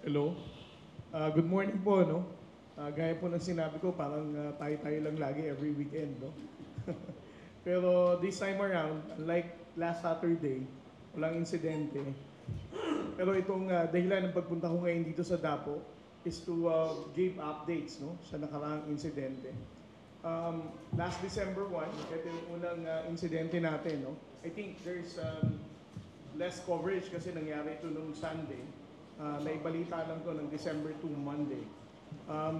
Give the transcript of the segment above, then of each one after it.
Hello. Good morning po, no? Gaya po ng sinabi ko, parang tayo-tayo lang lagi every weekend, no? Pero this time around, unlike last Saturday, walang insidente. Pero itong dahilan ng pagpunta ko ngayon dito sa Dapo is to give updates, no? Sa nakaraang insidente. Last December 1, ito yung unang insidente natin, no? I think there's less coverage kasi nangyari ito nung Sunday. Naibalita lang to ng December 2, Monday.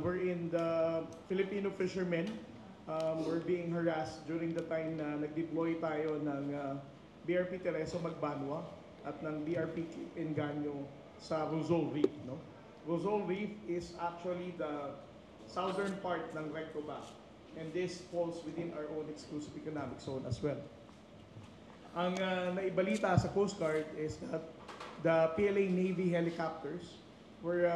Wherein the Filipino fishermen were being harassed during the time na nag-deploy tayo ng BRP Tereso Magbanwa at ng BRP Enganyo sa Rosol Reef. No? Rosol Reef is actually the southern part ng Rectobac, and this falls within our own exclusive economic zone as well. Ang naibalita sa Coast Guard is that the PLA Navy helicopters were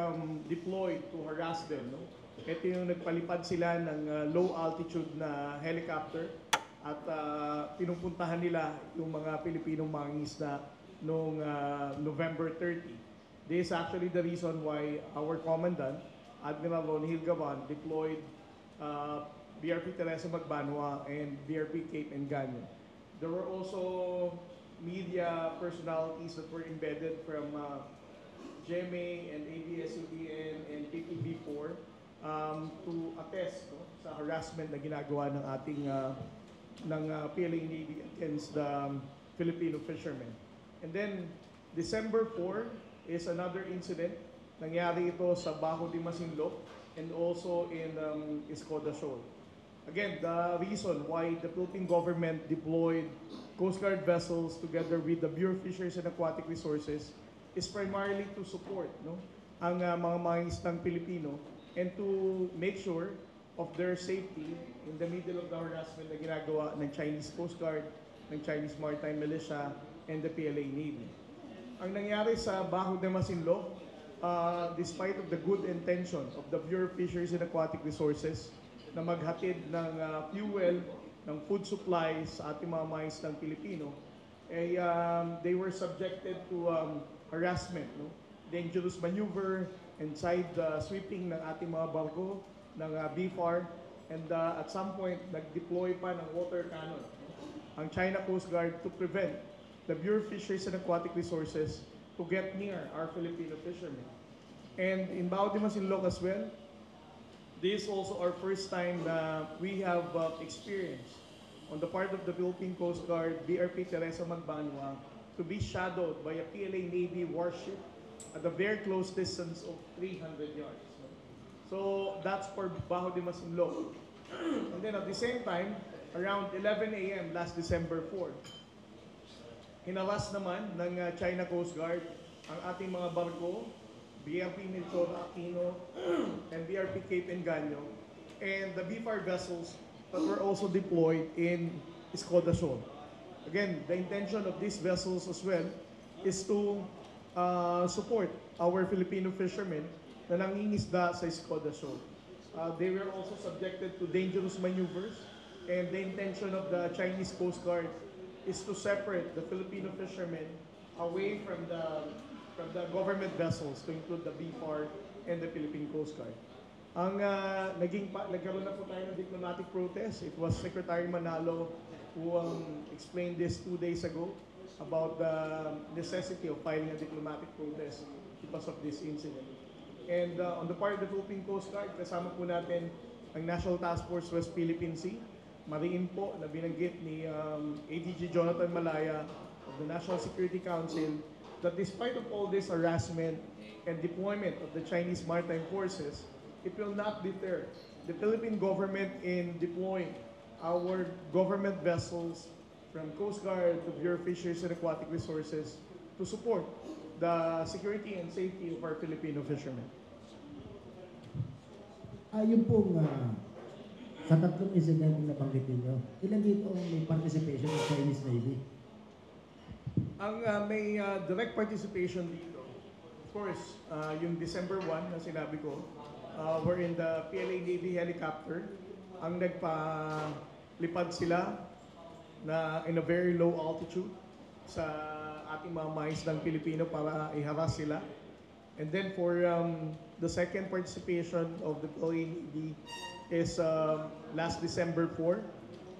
deployed to harass them. No? Ito yung nagpalipad sila ng low altitude na helicopter at pinupuntahan nila yung mga Pilipinong mangingisda noong November 30. This is actually the reason why our commandant, Admiral Ronnie Hilgavan, deployed BRP Teresa Magbanwa and BRP Cape Enganyo. There were also media personalities that were embedded from GMA and ABS-CBN and PPV4 to attest sa harassment na ginagawa ng ating PLA Navy against the Filipino fishermen. And then December 4 is another incident. Nangyari ito sa Bajo de Masinloc and also in Escoda Shoal. Again, the reason why the Philippine government deployed Coast Guard vessels together with the Bureau of Fisheries and Aquatic Resources is primarily to support ang mga mangingisdang Pilipino and to make sure of their safety in the middle of the harassment na ginagawa ng Chinese Coast Guard, ng Chinese Maritime Militia, and the PLA Navy. Ang nangyari sa Bajo de Masinloc, despite of the good intention of the Bureau of Fisheries and Aquatic Resources, na maghatid ng fuel, ng food supplies sa ating mga mangingisdang Pilipino, they were subjected to harassment, no? Dangerous maneuver, and side sweeping ng ating mga barko, ng BFAR, and at some point, nag-deploy pa ng water cannon ang China Coast Guard to prevent the Bureau of Fisheries and Aquatic Resources to get near our Filipino fishermen. And in Bajo de Masinloc as well, this is also our first time na we have experienced on the part of the Philippine Coast Guard, BRP Teresa Magbanwa, to be shadowed by a PLA Navy warship at a very close distance of 300 yards. So that's for Bajo de Masinloc. And then at the same time, around 11 a.m. last December 4, hinaras naman ng China Coast Guard ang ating mga barko, BRP Melchor Aquino and BRP Cape Enganyo, and the BFAR vessels that were also deployed in Escoda Shoal. Again, the intention of these vessels as well is to support our Filipino fishermen na nangingisda sa Escoda Shoal. They were also subjected to dangerous maneuvers, and the intention of the Chinese Coast Guard is to separate the Filipino fishermen away from the government vessels, to include the BFAR and the Philippine Coast Guard. Ang nagkaroon na po tayo ng diplomatic protest. It was Secretary Manalo who explained this 2 days ago about the necessity of filing a diplomatic protest because of this incident. And on the part of the Philippine Coast Guard, kasama po natin ang National Task Force West Philippine Sea, mariin po na binanggit ni ADG Jonathan Malaya of the National Security Council that despite of all this harassment and deployment of the Chinese Maritime Forces, it will not deter the Philippine government in deploying our government vessels from Coast Guard to Bureau of Fisheries and Aquatic Resources to support the security and safety of our Filipino fishermen. Yung pong sa tatlong incident na nabanggit ninyo, ilan dito ang may participation ng Chinese Navy? Ang may direct participation dito, of course, yung December 1 na sinabi ko, wherein the PLA Navy helicopter, ang nagpalipad sila na in a very low altitude sa ating mga mangisdang Pilipino para iharas sila. And then for the second participation of the Philippine Navy is last December 4,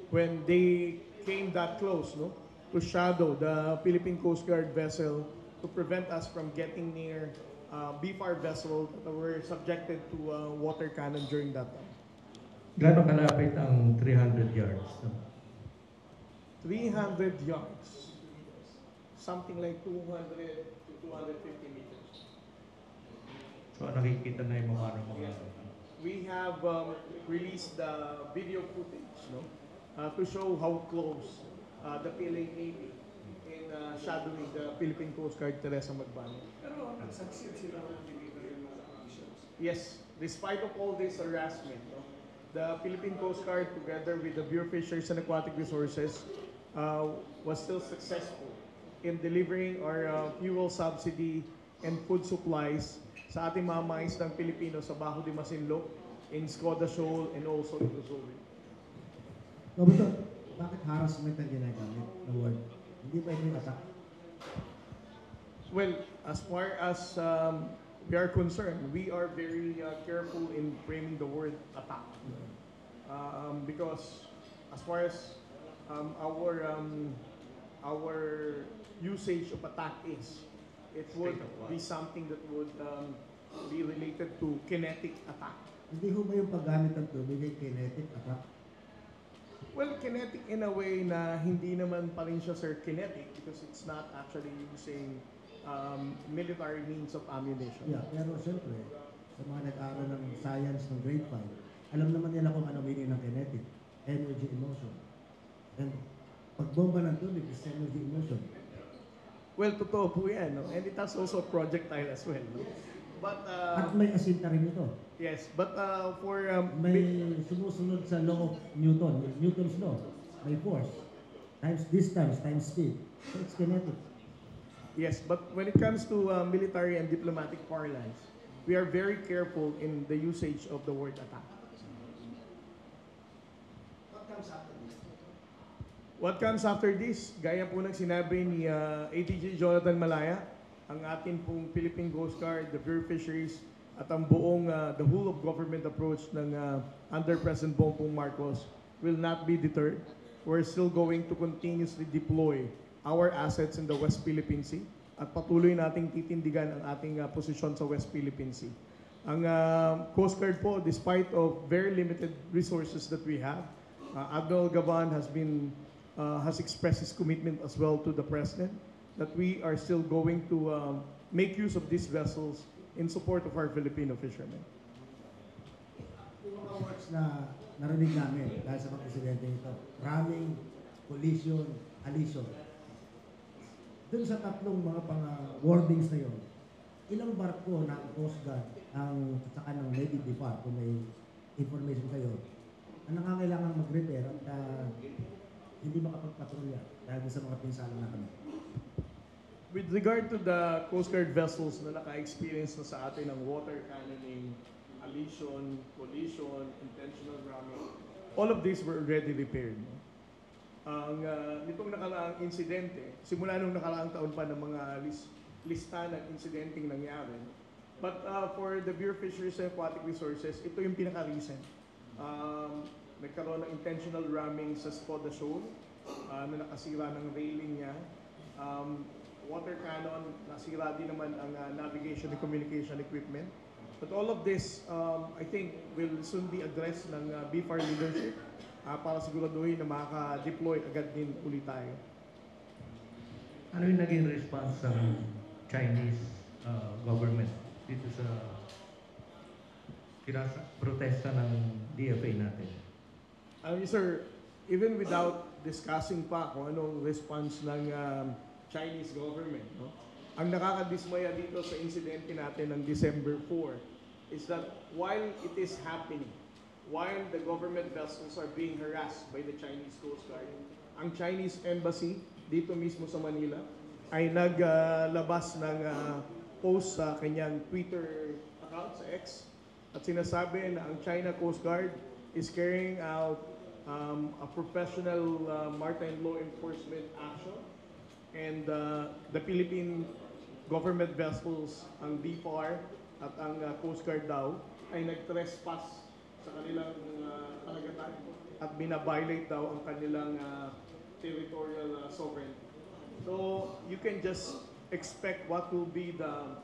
when they came that close, no, to shadow the Philippine Coast Guard vessel to prevent us from getting near BFAR vessel that were subjected to water cannon during that time. Gaano kalapit ang 300 yards? 300 yards, something like 200 to 250 meters. So nakikita na yung mga We have released the video footage, no, to show how close the Philippine Navy in shadowing the Philippine Coast Guard Teresa Magbani. Pero nag-succeed sila ng delivery ng mga missions. Yes, despite of all this harassment, no, the Philippine Coast Guard together with the Bureau of Fisheries and Aquatic Resources was still successful in delivering our fuel subsidy and food supplies sa ating mga mais ng Pilipino sa Bajo de Masinloc, in Skoda Shoal, and also in Luzon. Roberto, bakit harassment ang ginagamit na word? Hindi ba ito yung attack? Well, as far as we are concerned, we are very careful in framing the word attack. Because as far as our usage of attack is, it would be something that would be related to kinetic attack. Hindi ho ba yung paggamit ng tubig ay kinetic attack? Well, kinetic in a way na hindi naman pa rin siya, sir, kinetic because it's not actually using military means of ammunition. Yeah, pero siyempre, sa mga nag-aaral ng science ng grade 5, alam naman nila kung ano meaning ng kinetic, energy, emotion. And pagbomba ng tubig is energy, emotion. Well, totoo po yan, no? And it has also a projectile as well. No? But, At may asinta rin ito. yes, but for... May sumusunod sa law of Newton, Newton's law. May force, times distance, times speed. So it's kinetic. Yes, but when it comes to military and diplomatic parlance, we are very careful in the usage of the word attack. What comes after this? Gaya po ng sinabi ni ATG Jonathan Malaya, ang atin pong Philippine Coast Guard, the Bureau of Fisheries, at ang buong the whole of government approach ng under President Bongbong Marcos will not be deterred. We're still going to continuously deploy our assets in the West Philippine Sea at patuloy nating titindigan ang ating posisyon sa West Philippine Sea. Ang Coast Guard po, despite of very limited resources that we have, Admiral Gavan has expressed his commitment as well to the President that we are still going to make use of these vessels in support of our Filipino fishermen. Yung mga words na narinig namin dahil sa mga presidente ito, ramming, collision, allision. Dun sa tatlong mga wordings na yun, ilang barko ng Coast Guard ang saka ng Navy BFAR, kung may information kayo, ang nangangailangan mag-repair at hindi makapagpatrolya dahil sa mga pinsala na kami. With regard to the Coast Guard vessels na naka-experience na sa atin ng water cannoning, allision, collision, intentional ramming, all of these were already repaired. No? Ang nitong nakaraang insidente, simula nung nakaraang taon pa ng mga lista ng insidenteng nangyari. But for the Bureau of Fisheries and Aquatic Resources, ito yung pinaka-recent. Nagkaroon ng intentional ramming sa Skoda Shoal na nakasira ng railing niya. Water cannon, nasira din naman ang navigation and communication equipment. But all of this, I think, will soon be addressed ng BFAR leadership para siguraduhin na makaka-deploy agad din ulit tayo. Ano yung naging response ng Chinese government dito sa protesta ng DFA natin? Sir, even without discussing pa kung anong response ng Chinese government, no? Ang nakakadismaya dito sa insidente natin ng December 4 is that while it is happening, while the government vessels are being harassed by the Chinese Coast Guard, ang Chinese Embassy dito mismo sa Manila ay naglabas ng post sa kanyang Twitter account sa X at sinasabi na ang China Coast Guard is carrying out a professional maritime law enforcement action, and the Philippine government vessels, ang BFAR at ang Coast Guard daw ay nag-trespass sa kanilang karagatan at binabiolate daw ang kanilang territorial sovereignty. So you can just expect what will be the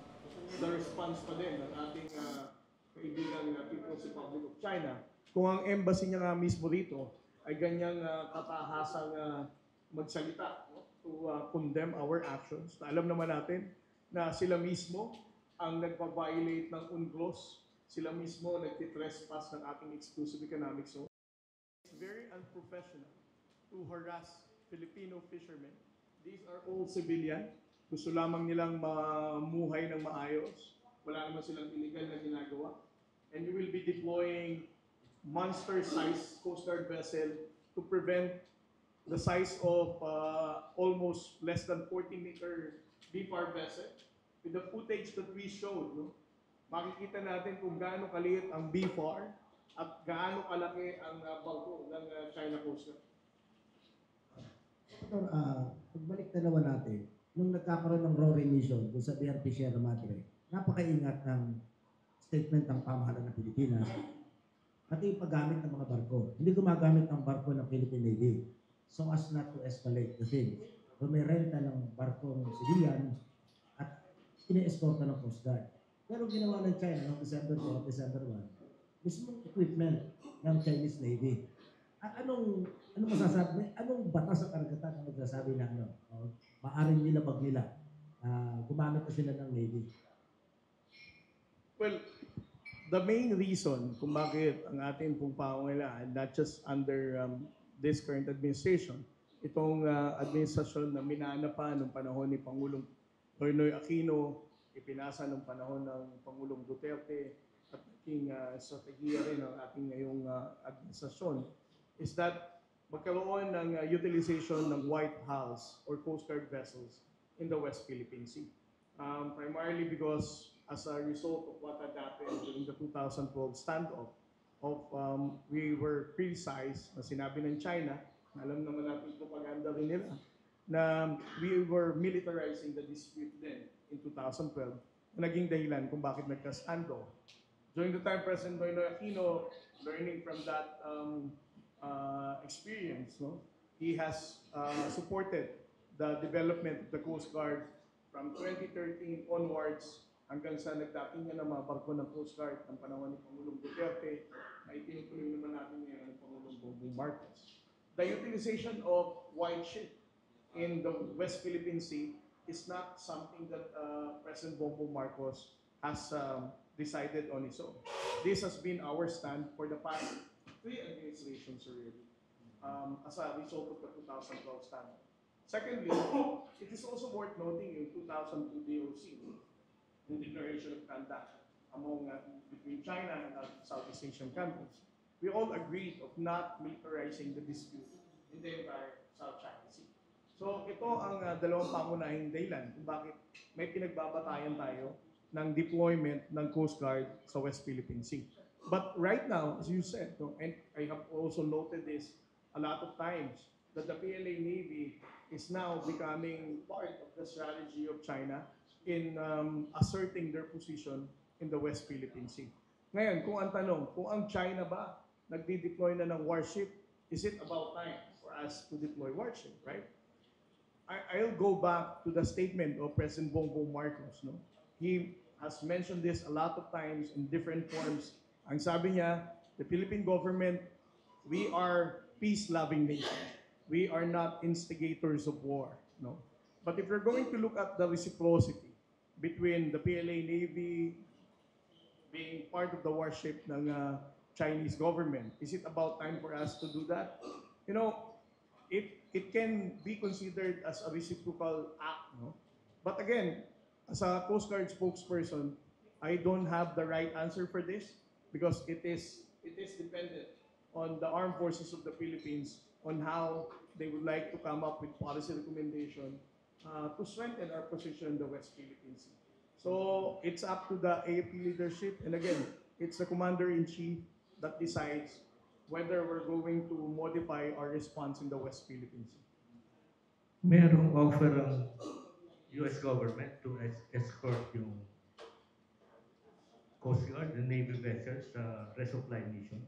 response pa din ng ating kaibigang People's Republic of China kung ang embassy niya nga mismo rito ay ganyang katahasang magsalita, no? To condemn our actions. Alam naman natin na sila mismo ang nagpa-violate ng UNCLOS, sila mismo nagtitrespass ng ating exclusive economic zone. It's very unprofessional to harass Filipino fishermen. These are all civilian. Gusto lamang nilang mamuhay ng maayos. Wala naman silang illegal na ginagawa. And you will be deploying monster-sized Coast Guard vessel to prevent the size of almost less than 40-meter BFAR vessel. With the footage that we showed, no, makikita natin kung gaano kaliit ang BFAR at gaano kalaki ang bangko ng China Coast Guard. Senator, pagbalik na naman natin, nung nagkakaroon ng RORE mission dun sa BRP Sierra Madre, napakaingat ng statement ng pamahalaan ng Pilipinas at yung paggamit ng mga barko. Hindi gumagamit ng barko ng Philippine Navy so as not to escalate the thing. Rumirenta ng barkong civilian at ini-escorta ng Coast Guard. Pero ginawa ng China noong December 4 December 1, mismong equipment ng Chinese Navy. Anong masasabi, anong batas sa karagatan ang magsasabi na maaring nilabag nila gumamit na sila ng Navy? Well, the main reason kung bakit ang ating pong pangangailangan, not just under this current administration, itong administrasyon na minana pa nung panahon ni Pangulong Noynoy Aquino, ipinasa nung panahon ng Pangulong Duterte, at naging strategiya rin ng ating ngayong administrasyon, is that magkaroon ng utilization ng White Hulls or Coast Guard vessels in the West Philippine Sea. Primarily because as a result of what had happened during the 2012 standoff, we were criticized na sinabi ng China, alam naman natin propaganda rin nila, na we were militarizing the dispute then in 2012, na naging dahilan kung bakit nagka-standoff. During the time, President Noynoy Aquino, learning from that experience, no, he has supported the development of the Coast Guard from 2013 onwards hanggang sa nagdating niya ng mga barko ng Coast Guard ng panahon ni Pangulong Duterte na itinutuloy naman natin ngayon ng Pangulong Bongbong Marcos. The utilization of white ship in the West Philippine Sea is not something that President Bongbong Marcos has decided on his own. This has been our stand for the past 3 administrations already, as a result of the 2012 standard. Secondly, it is also worth noting in 2002 DOC, the Declaration of Conduct among between China and Southeast Asian countries. We all agreed of not militarizing the dispute in the entire South China Sea. So ito ang dalawang pangunahing dahilan kung bakit may pinagbabatayan tayo ng deployment ng Coast Guard sa West Philippine Sea. But right now, as you said, no, and I have also noted this a lot of times, that the PLA Navy is now becoming part of the strategy of China in asserting their position in the West Philippine Sea. Ngayon, kung ang tanong, kung ang China ba nagdi-deploy na ng warship, is it about time for us to deploy warship, right? I'll go back to the statement of President Bongbong Marcos. No? He has mentioned this a lot of times in different forms. Ang sabi niya, the Philippine government, we are peace-loving nation. We are not instigators of war. No? But if you're going to look at the reciprocity between the PLA Navy being part of the warship ng Chinese government, is it about time for us to do that? You know, it can be considered as a reciprocal act, no? But again, as a Coast Guard spokesperson, I don't have the right answer for this because it is dependent on the armed forces of the Philippines on how they would like to come up with policy recommendation to strengthen our position in the West Philippine Sea. So it's up to the AFP leadership, and again, it's the Commander-in-Chief that decides whether we're going to modify our response in the West Philippine Sea. Merong offer ang US government to Navy vessels sa resupply mission?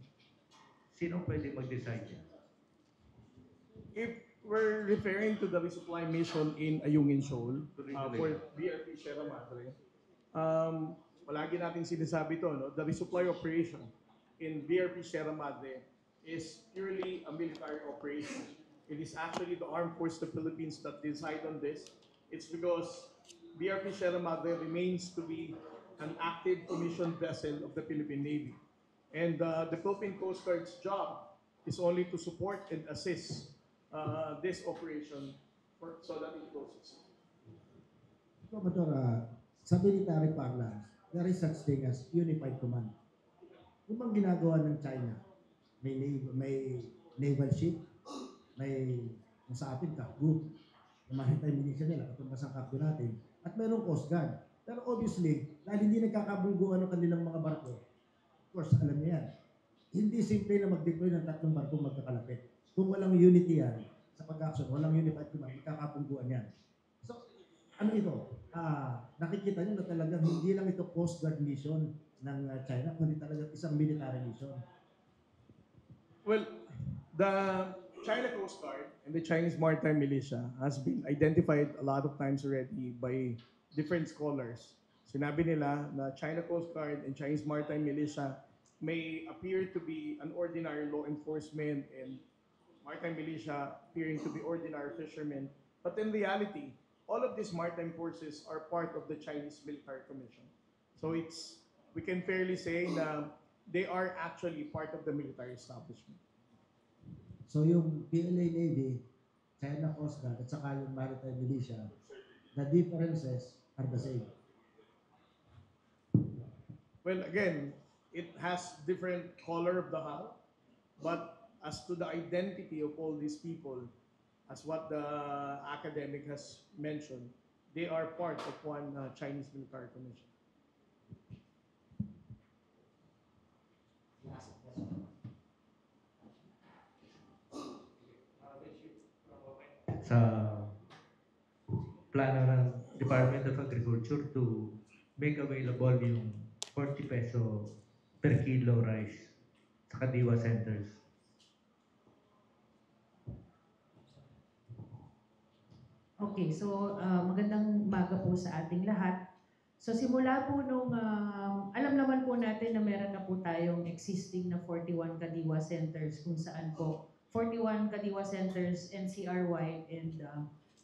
Sino pwede mag-decide yan? If we're referring to the resupply mission in Ayungin Shoal, for BRP Sierra Madre, palagi natin sinasabi to, no? The resupply operation in BRP Sierra Madre is purely a military operation. It is actually the Armed Forces of the Philippines that decide on this. It's because BRP Sierra Madre remains to be an active commissioned vessel of the Philippine Navy. And the Philippine Coast Guard's job is only to support and assist this operation so that it closes. Commodore, sa military parlance, there is such thing as unified command. Kung bang ginagawa ng China, may naval ship, may kung sa atin, Kapgu, yung maritime militia nila, katulad sa Kapgu natin, at mayroong Coast Guard. Pero obviously, dahil hindi nagkakabungguan ang kanilang mga barko, of course, alam niyo yan, hindi simple na mag-deploy ng tatlong barko magkakalapit. Kung walang unity yan, sa pag-action, walang unified command, magkakabungguan yan. So, ano ito? Nakikita niyo na talagang hindi lang ito Coast Guard mission ng China, kundi talagang isang military mission. Well, the China Coast Guard and the Chinese Maritime Militia has been identified a lot of times already by different scholars. Sinabi nila na China Coast Guard and Chinese Maritime Militia may appear to be an ordinary law enforcement and maritime militia appearing to be ordinary fishermen. But in reality, all of these maritime forces are part of the Chinese Military Commission. So we can fairly say na they are actually part of the military establishment. So yung PLA Navy, China Coast Guard, at saka yung Maritime Militia, the differences are the same. Well, again, it has different color of the hull, but as to the identity of all these people, as what the academic has mentioned, they are part of one Chinese Military Commission. Sa plano ng Department of Agriculture to make available yung 40 peso per kilo rice sa Kadiwa centers. Okay, so magandang umaga po sa ating lahat. So simula po nung, alam naman po natin na meron na po tayong existing na 41 Kadiwa centers kung saan po 41 Kadiwa centers NCR-wide and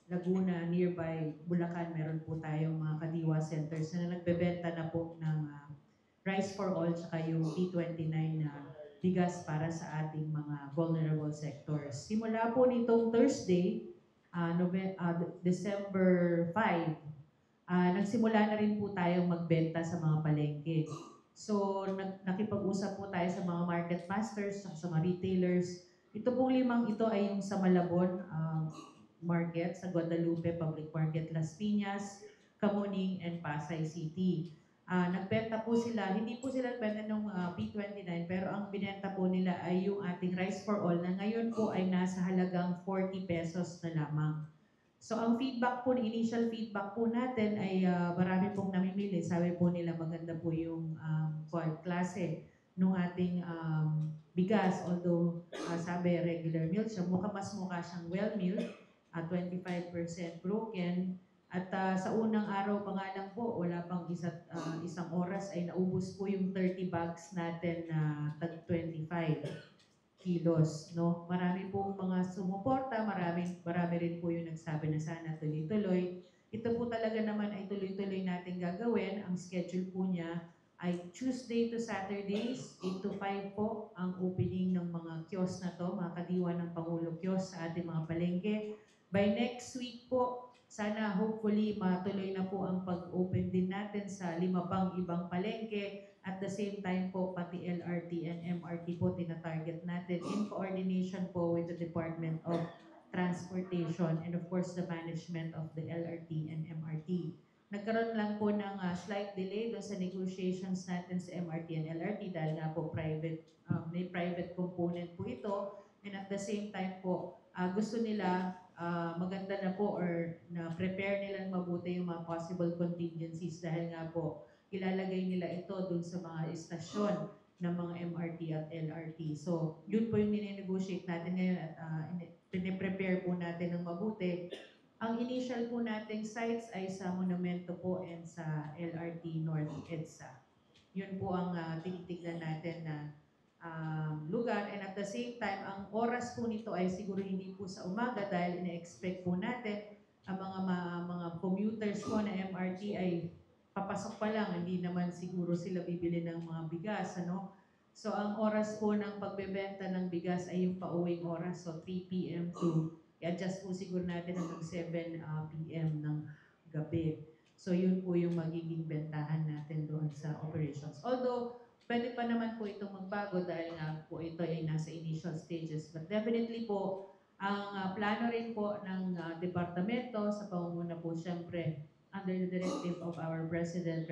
Laguna, nearby Bulacan, meron po tayong mga Kadiwa centers na nagbebenta na po ng Rice for All tsaka yung P29 na bigas para sa ating mga vulnerable sectors. Simula po nitong Thursday, December 5, nagsimula na rin po tayong magbenta sa mga palengke. So, nakipag-usap po tayo sa mga market masters, sa mga retailers. Ito pong limang ito ay yung sa Malabon Market, sa Guadalupe Public Market, Las Piñas, Camuning, and Pasay City. Nagbenta po sila, hindi po sila nagbenta ng P29, pero ang binenta po nila ay yung ating Rice for All na ngayon po ay nasa halagang 40 pesos na lamang. So ang feedback po, initial feedback po natin ay marami pong namimili. Sabi po nila maganda po yung klase ng ating bigas. Although sabi regular milk siya, mas mukha siyang well milk, 25% broken. At sa unang araw pa nga lang po, wala pang isang oras ay naubos po yung 30 bags natin na tag 25 kilos, no? Marami pong mga sumuporta, marami rin po yung nagsabi na sana tuloy-tuloy. Ito po talaga naman ay tuloy-tuloy natin gagawin. Ang schedule po niya ay Tuesday to Saturdays, 8 to 5 po ang opening ng mga kiosk na to, mga kadiwa ng Pangulo kiosk sa ating mga palengke. By next week po, sana hopefully matuloy na po ang pag-open din natin sa 5 pang ibang palengke. At the same time po, pati LRT and MRT po tinatarget natin in coordination po with the Department of Transportation and of course the management of the LRT and MRT. Nagkaroon lang po ng slight delay doon sa negotiations natin sa MRT and LRT dahil nga po may private component po ito. And at the same time po, gusto nila maganda na po or na prepare nilang mabuti yung mga possible contingencies dahil nga po ilalagay nila ito dun sa mga istasyon ng mga MRT at LRT. So, yun po yung nine-negotiate natin ngayon at piniprepare po natin ng mabuti. Ang initial po nating sites ay sa Monumento po and sa LRT North EDSA. Yun po ang tinitignan natin na lugar, and at the same time, ang oras po nito ay siguro hindi po sa umaga dahil ina-expect po natin ang mga commuters po na MRT ay papasok pa lang, hindi naman siguro sila bibili ng mga bigas, ano? So ang oras po ng pagbebenta ng bigas ay yung pauwing oras, so 3 p.m. to i-adjust po siguro natin hanggang 7 p.m. ng gabi. So yun po yung magiging bentahan natin doon sa operations. Although pwede pa naman po itong magbago dahil nga po ito ay nasa initial stages. But definitely po, ang plano rin po ng departamento sa pamumuna po siyempre under the directive of our President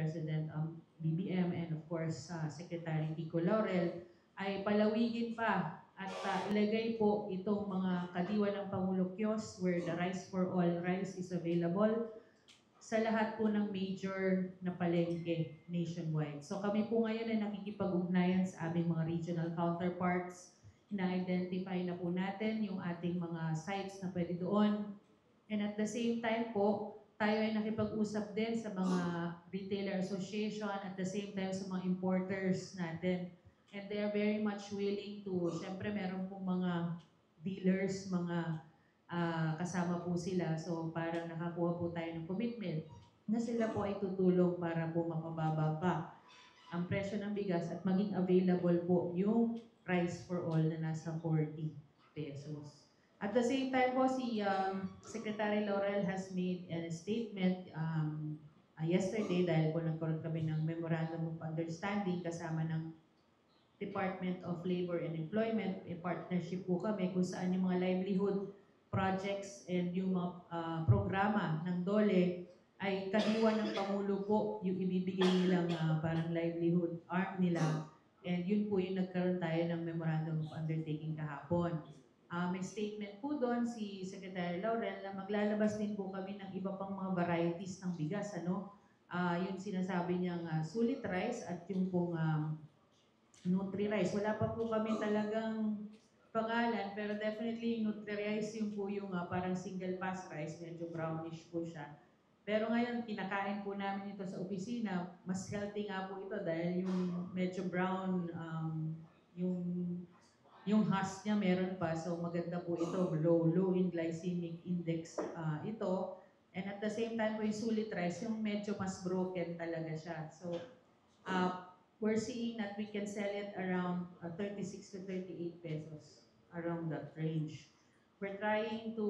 BBM, and of course Secretary Kiko Laurel, ay palawigin pa at ilagay po itong mga kadiwa ng Pangulo Kiosk where the Rice for All rice is available sa lahat po ng major na palengke nationwide. So kami po ngayon ay nakikipag-ugnayan sa aming mga regional counterparts. Na-identify na po natin yung ating mga sites na pwede doon. And at the same time po, tayo ay nakipag-usap din sa mga retailer association, at the same time sa mga importers natin. And they are very much willing to, syempre meron pong mga dealers, mga kasama po sila. So parang nakakuha po tayo ng commitment na sila po ay tutulong para po mapababa pa ang presyo ng bigas at maging available po yung rice for all na nasa 40 pesos. At the same time po, si Secretary Laurel has made a statement yesterday dahil po nagkaroon kami ng Memorandum of Understanding kasama ng Department of Labor and Employment. May partnership po kami kung saan yung mga livelihood projects and yung mga programa ng DOLE ay kadiwa ng Pangulo po yung ibibigay nilang parang livelihood arm nila. And yun po yung nagkaroon tayo ng Memorandum of Undertaking kahapon. May statement po doon si Secretary Laurel na maglalabas din po kami ng iba pang mga varieties ng bigas. Yung sinasabi niyang sulit rice at yung pong Nutri-Rice. Wala pa po kami talagang pangalan, pero definitely Nutri-Rice yung po yung parang single pass rice, medyo brownish po siya. Pero ngayon, kinakain po namin ito sa opisina. Mas healthy nga po ito dahil yung medyo brown, yung husk niya meron pa. So maganda po ito, low in glycemic index ito. And at the same time po yung sulit rice, yung medyo mas broken talaga siya. So we're seeing that we can sell it around 36 to 38 pesos, around that range. We're trying to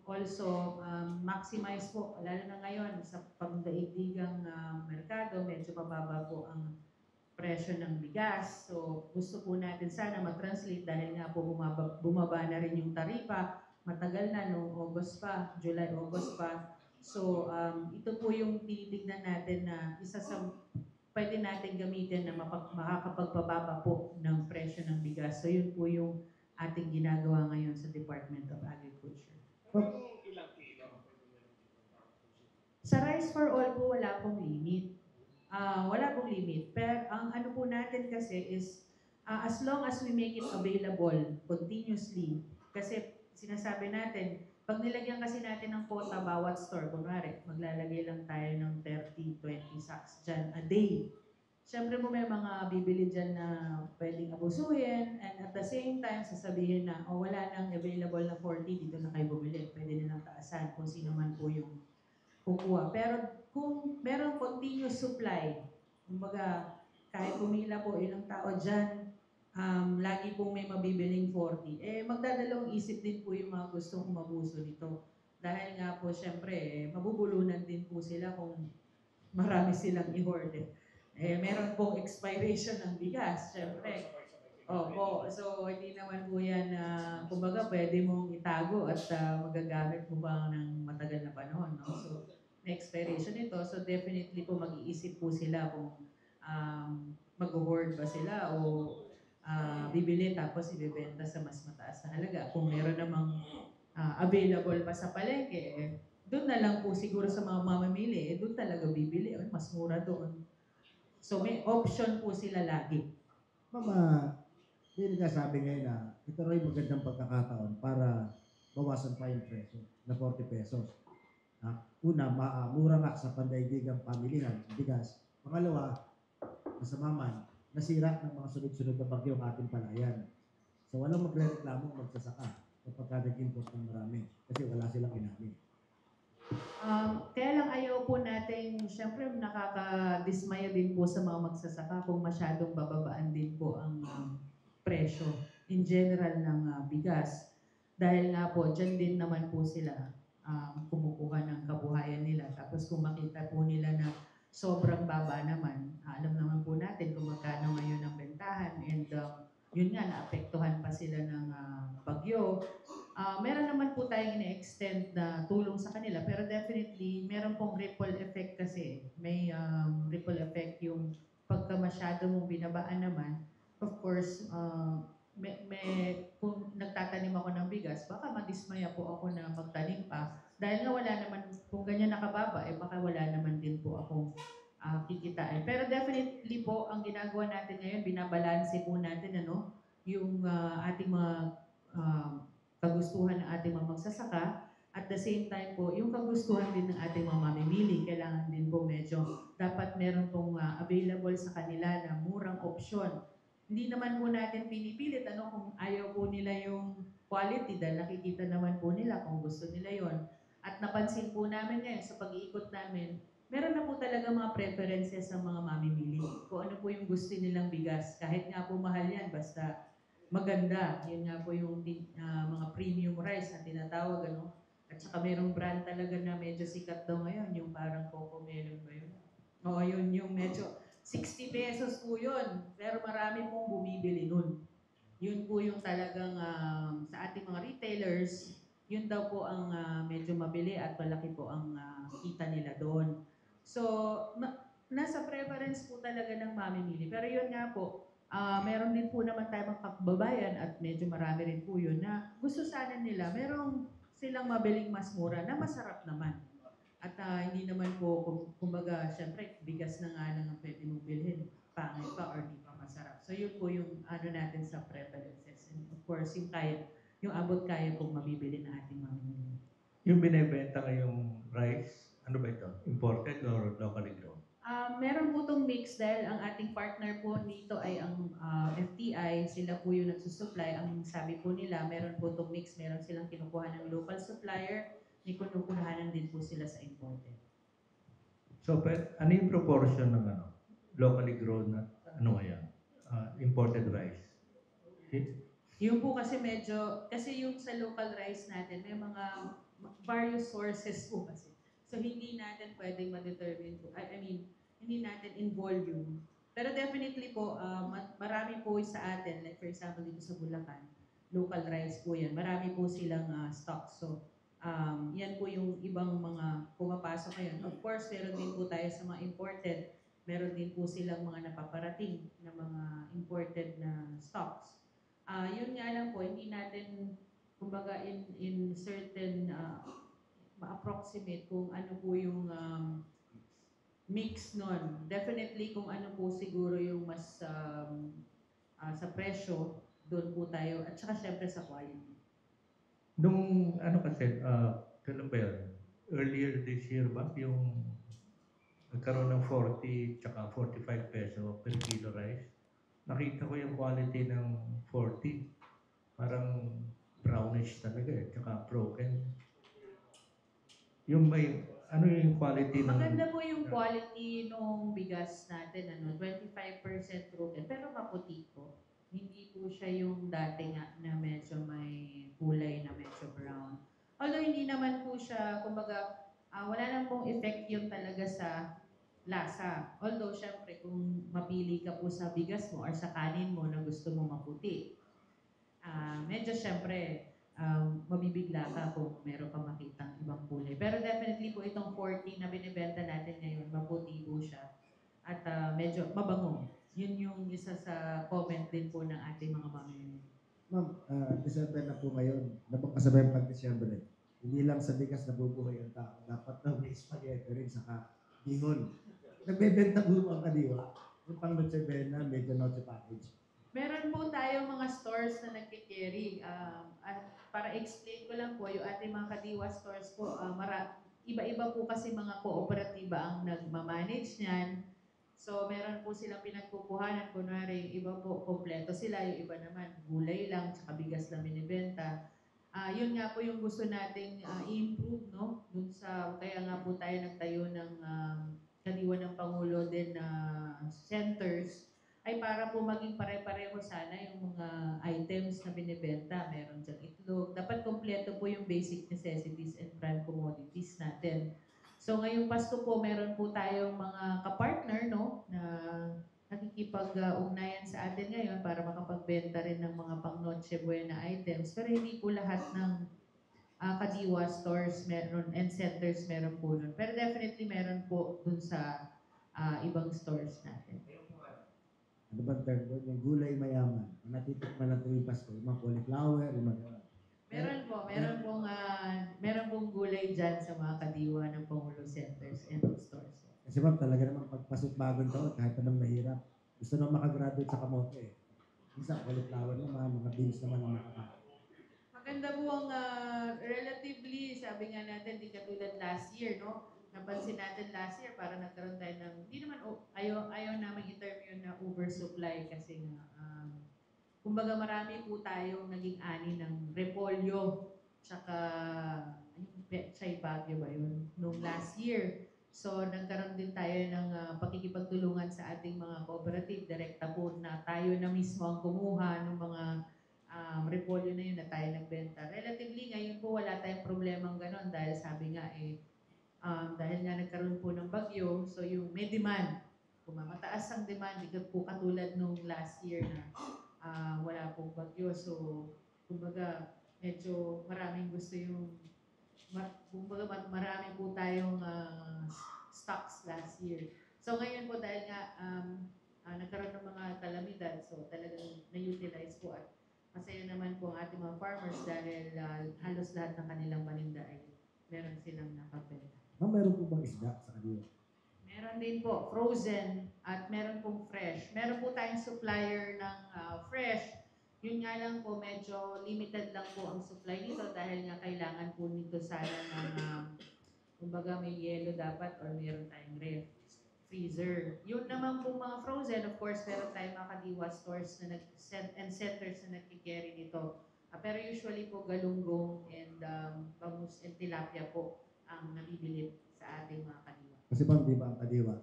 also maximize po, lalo na ngayon sa pangdaigdigang merkado, medyo mababa po ang presyo ng bigas. So gusto po natin sana matranslate dahil nga po bumaba na rin yung taripa. Matagal na, noong August pa, July, August pa. So ito po yung tinitignan natin na isa sa pwede natin gamitin na makakapagpababa po ng presyo ng bigas. So yun po yung ating ginagawa ngayon sa Department of Agriculture. Ilang kilo? Sa Rice for All po wala pong limit. Wala pong limit. Pero ang ano po natin kasi is as long as we make it available continuously, kasi sinasabi natin, pag nilagyan kasi natin ng quota bawat store, kunwari, maglalagay lang tayo ng 30, 20 sacks dyan a day. Siyempre mo may mga bibili dyan na pwedeng abusuhin, and at the same time, sasabihin na, wala nang available na 40, dito na kayo bumili. Pwede nilang taasan kung sino man po yung kukuha. Pero kung meron continuous supply, kumbaga, kahit pumila po ilang tao dyan, lagi pong may mabibiling 40. Magdadalawang isip din po yung mga gustong umabuso nito. Dahil nga po, syempre, mabubulunan din po sila kung marami silang i-hoard. Meron pong expiration ng bigas, syempre. Opo, so hindi naman po yan, kumbaga, pwede mong itago at magagamit mo ba ng matagal na panahon. No? So, may expiration ito. So, definitely po mag-iisip po sila kung mag-hoard ba sila o bibili tapos ibebenta sa mas mataas na halaga. Kung meron namang available pa sa palengke, doon na lang po siguro sa mga mamamili, doon talaga bibili. Mas mura doon. So may option po sila lagi. Mama, hindi nagsasabi ngayon na ito rin magandang pagkakataon para bawasan pa yung presyo na 40 pesos. Una, mura nga sa pandaigdigang pamilihan, bigas. Pangalawa, masama man, nasira ng mga sunod-sunod na bagyo ang ating palayan. So walang magre-reklamo magsasaka kapag nag-import ng marami kasi wala silang inamin. Kaya lang ayaw po natin, syempre nakakadismaya din po sa mga magsasaka kung masyadong bababaan din po ang presyo in general ng bigas. Dahil nga po, dyan din naman po sila kumukuha ng kabuhayan nila. Tapos kung makita po nila na sobrang baba naman, alam naman po natin kung magkano ngayon ang bentahan and yun nga, naapektuhan pa sila ng bagyo. Meron naman po tayong ina-extend na tulong sa kanila pero definitely meron pong ripple effect kasi. May ripple effect yung pagka masyado mong binabaan naman. Of course, kung nagtatanim ako ng bigas, baka madismaya po ako na magtanim pa. Dahil nga wala naman, kung ganyan nakababa, baka wala naman din po akong kikitain. Pero definitely po, ang ginagawa natin ngayon, binabalanse po natin yung ating mga kagustuhan ng ating mga magsasaka. At the same time po, yung kagustuhan din ng ating mga mamimili, kailangan din po medyo dapat meron pong available sa kanila na murang opsyon. Hindi naman po natin pinipilit kung ayaw po nila yung quality dahil nakikita naman po nila kung gusto nila yon. At napansin po namin ngayon sa pag-iikot namin, meron na po talaga mga preferences sa mga mamimili. Kung ano po yung gusto nilang bigas. Kahit nga po mahal yan, basta maganda. Yun nga po yung mga premium rice na tinatawag. At saka merong brand talaga na medyo sikat daw ngayon. Yung parang Coco Melon ba yun? Oo, yun yung medyo 60 pesos po yun. Pero marami pong bumibili nun. Yun po yung talagang sa ating mga retailers, yun daw po ang medyo mabili at malaki po ang kita nila doon. So, nasa preference po talaga ng mamimili. Pero yun nga po, meron din po naman tayong kababayan at medyo marami rin po yun na gusto sana nila, merong silang mabiling mas mura na masarap naman. At hindi naman po, kumbaga, syempre, bigas na nga lang ang pwede mong bilhin. Pangit pa or di pa masarap. So yun po yung natin sa preferences. And of course, yung abot kaya pong mabibili na ating mamimili. Yung binibenta ngayong rice, ano ba ito? Imported or locally grown? Meron po itong mix dahil ang ating partner po dito ay ang FTI. Sila po yung nagsusupply. Ang sabi po nila, meron po itong mix. Meron silang kinukuha ng local supplier. May kinukuhanan din po sila sa imported. So, ano yung proportion ng locally grown at imported rice? Yung po kasi kasi yung sa local rice natin, may mga various sources po kasi. So hindi natin pwedeng ma-determine po, hindi natin in volume. Pero definitely po, marami po sa atin, like for example dito sa Bulacan, local rice po yan. Marami po silang stock. So yan po yung ibang mga pumapasok ngayon. Of course, meron din po tayo sa mga imported. Meron din po silang mga napaparating na mga imported na stocks. Yun nga lang po, hindi natin, kumbaga in certain ma-approximate kung ano po yung mix nun. Definitely kung ano po siguro yung mas sa presyo, doon po tayo. At saka syempre sa quality. Nung kailan ba yun? Earlier this year ba? Yung nagkaroon ng 40 tsaka 45 peso per kilo rice. Nakita ko yung quality ng 40. Parang brownish talaga tsaka broken. Yung ano yung quality ng... Maganda po yung quality ng bigas natin, 25% broken, pero maputi po. Hindi po siya yung dati nga na medyo may kulay na medyo brown. Although hindi naman po siya, kumbaga, wala nang pong effect yun talaga sa lasa. Although, syempre, kung mapili ka po sa bigas mo or sa kanin mo na gusto mo maputi, medyo syempre, mabibigla ka kung meron ka makitang ibang kulay. Pero definitely po itong 40 na binibenta natin ngayon, maputi po siya. At medyo mabango. Yun yung isa sa comment din po ng ating mga mamimili. Ma'am, December na po ngayon. Napagkasabay pag December eh. Hindi lang sa bigas nabubuhay ang tao. Dapat na may spaghetti rin saka bihon. Nagbebenta po ang kadiwa. Yung pang Noche Buena, medyo Noche Package. Meron po tayong mga stores na nagkikerry. At para explain ko lang po, yung ating mga Kadiwa stores po, iba-iba po kasi mga kooperatiba ang nagmamanage niyan. So, meron po silang pinagkukuhanan. Kunwari, yung iba po, kompleto sila. Yung iba naman, gulay lang, tsaka bigas lang binibenta. Yun nga po yung gusto nating i-improve, no? Kaya nga po tayo nagtayo ng Kadiwa ng Pangulo din na centers ay para po maging pare-pareho sana yung mga items na binibenta. Meron dyan itlog. Dapat kompleto po yung basic necessities and prime commodities natin. So ngayong Pasko po, meron po tayong mga kapartner, no, na nakikipag-ugnayan sa atin ngayon para makapagbenta rin ng mga pang Noche Buena items. Pero hindi po lahat ng Kadiwa stores meron and centers meron po nun. Pero definitely meron po dun sa ibang stores natin. Ano ba term doon? Yung gulay mayaman. Ang natitikman na tuwing Pasko. Yung mga cauliflower, yung mga... Meron pong gulay dyan sa mga Kadiwa ng Pangulo centers and stores. Kasi ma'am, talaga naman pagpasok bagong taon, kahit anong mahirap, gusto nang makagraduate sa kamote eh. Minsan, cauliflower naman, mga beans naman ang makakain. Maganda po ang relatively, sabi nga natin, di katulad last year, no? Napansin natin last year, para nagkaroon tayo ng, hindi naman, ayaw namin i-term yun na oversupply kasi nga, kumbaga marami po tayong naging ani ng repolyo, tsaka, Pechay Baguio ba yun, nung last year. So, nagkaroon din tayo ng pakikipagtulungan sa ating mga cooperative, direkta po na tayo na mismo ang kumuha ng mga repolyo na yun na tayo nagbenta. Relatively, ngayon po wala tayong problemang ganon dahil sabi nga dahil nga nagkaroon po ng bagyo, so yung may demand, kung mataas ang demand, di po katulad nung last year na wala pong bagyo. So, kumbaga, medyo maraming gusto yung, kumbaga marami po tayong stocks last year. So, ngayon po dahil nga nagkaroon ng mga kalamidad, so talagang na-utilize po at masaya naman po ang ating mga farmers dahil halos lahat ng kanilang paninda ay meron silang nakabenta. Meron po bang isda sa Kadiwa? Meron din po, frozen at meron pong fresh. Meron po tayong supplier ng fresh. Yun nga lang po, medyo limited lang po ang supply nito dahil nga kailangan po nito sana ng, kumbaga may yelo dapat or meron tayong freezer. Yun naman po mga frozen, of course, meron tayong mga Kadiwa stores na and centers na nagkikerry nito. Pero usually po galunggong and bangus and tilapia po ang nabibili sa ating mga Kadiwa. Kasi bang di ba ang Kadiwa,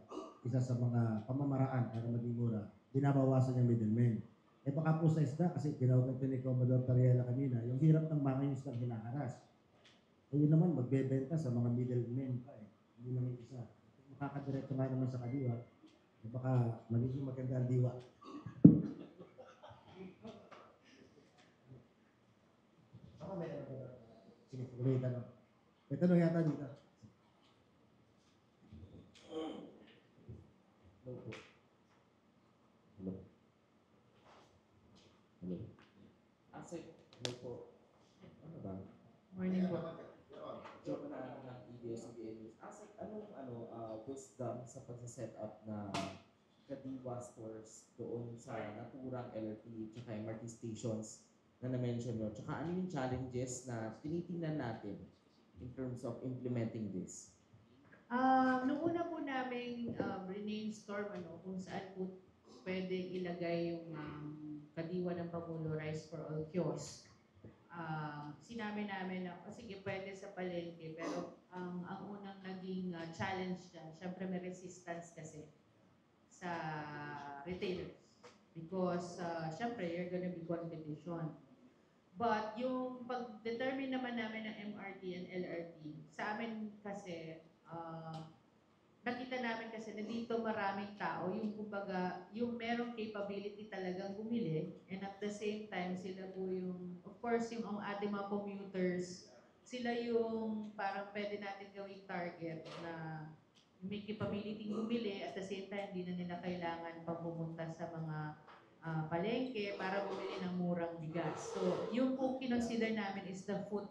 isa sa mga pamamaraan para maging mura, binabawasan yung middleman. Eh baka po sa isda, kasi tinawag natin ni Commodore Tariela kanina, yung hirap ng mga isdang hinaharas. Eh yun naman, magbebenta sa mga middlemen pa eh. Hindi lang yung isa. Makakadiretso nga naman sa Kadiwa, eh baka magiging maganda ang diwa. Baka meron ka. Sige, may tanong. May tanong yata dito. Hello po. Hello. Hello. Hello po. Ano ba? Morning po. Joke na ng ABS-CBN News. Anong wisdom sa pagsaset up na Kadiwa stores doon sa naturang LRT at MRT stations na na-mention nyo? Tsaka ano yung challenges na tinitingnan natin in terms of implementing this? Nung una po namin brainstorm kung saan po pwede ilagay yung Kadiwa ng Pangulo Rice for All kiosk. Sinabi namin na, sige, pwede sa palengke, pero ang unang naging challenge dyan, syempre may resistance kasi sa retailers. Because, syempre, you're gonna be competition. But yung pag-determine naman namin ng MRT and LRT, sa amin kasi, nakita namin kasi na dito maraming tao, yung kumbaga, yung merong capability talagang bumili, and at the same time, sila po yung, of course, yung ating mga commuters, sila yung parang pwede natin gawing target na may capability bumili, at the same time, hindi na nila kailangan pang pumunta sa mga palengke para bumili ng murang bigas. So, yung po kinonsider namin is the foot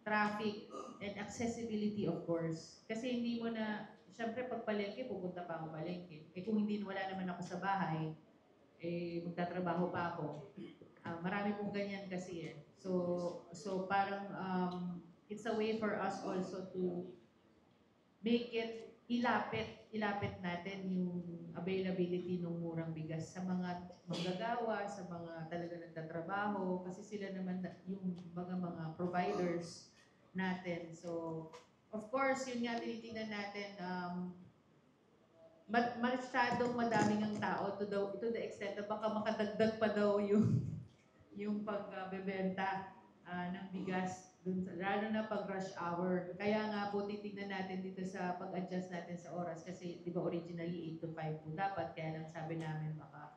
traffic and accessibility, of course. Kasi hindi Siyempre, pag palengke, pupunta pa ako palengke. Eh kung hindi, wala naman ako sa bahay, eh magtatrabaho pa ako. Marami pong ganyan kasi eh. So parang it's a way for us also to make it ilapit natin yung availability ng murang bigas sa mga manggagawa, sa mga talaga nagtatrabaho, kasi sila naman yung mga providers natin. So, of course, yun nga tinitingnan natin, masyadong madaming ang tao to the extent na baka makadagdag pa daw yung pagbebenta ng bigas dun sa, lalo na pag rush hour. Kaya nga po titignan natin dito sa pag-adjust natin sa oras kasi di ba originally 8 to 5 po dapat, kaya lang sabi namin baka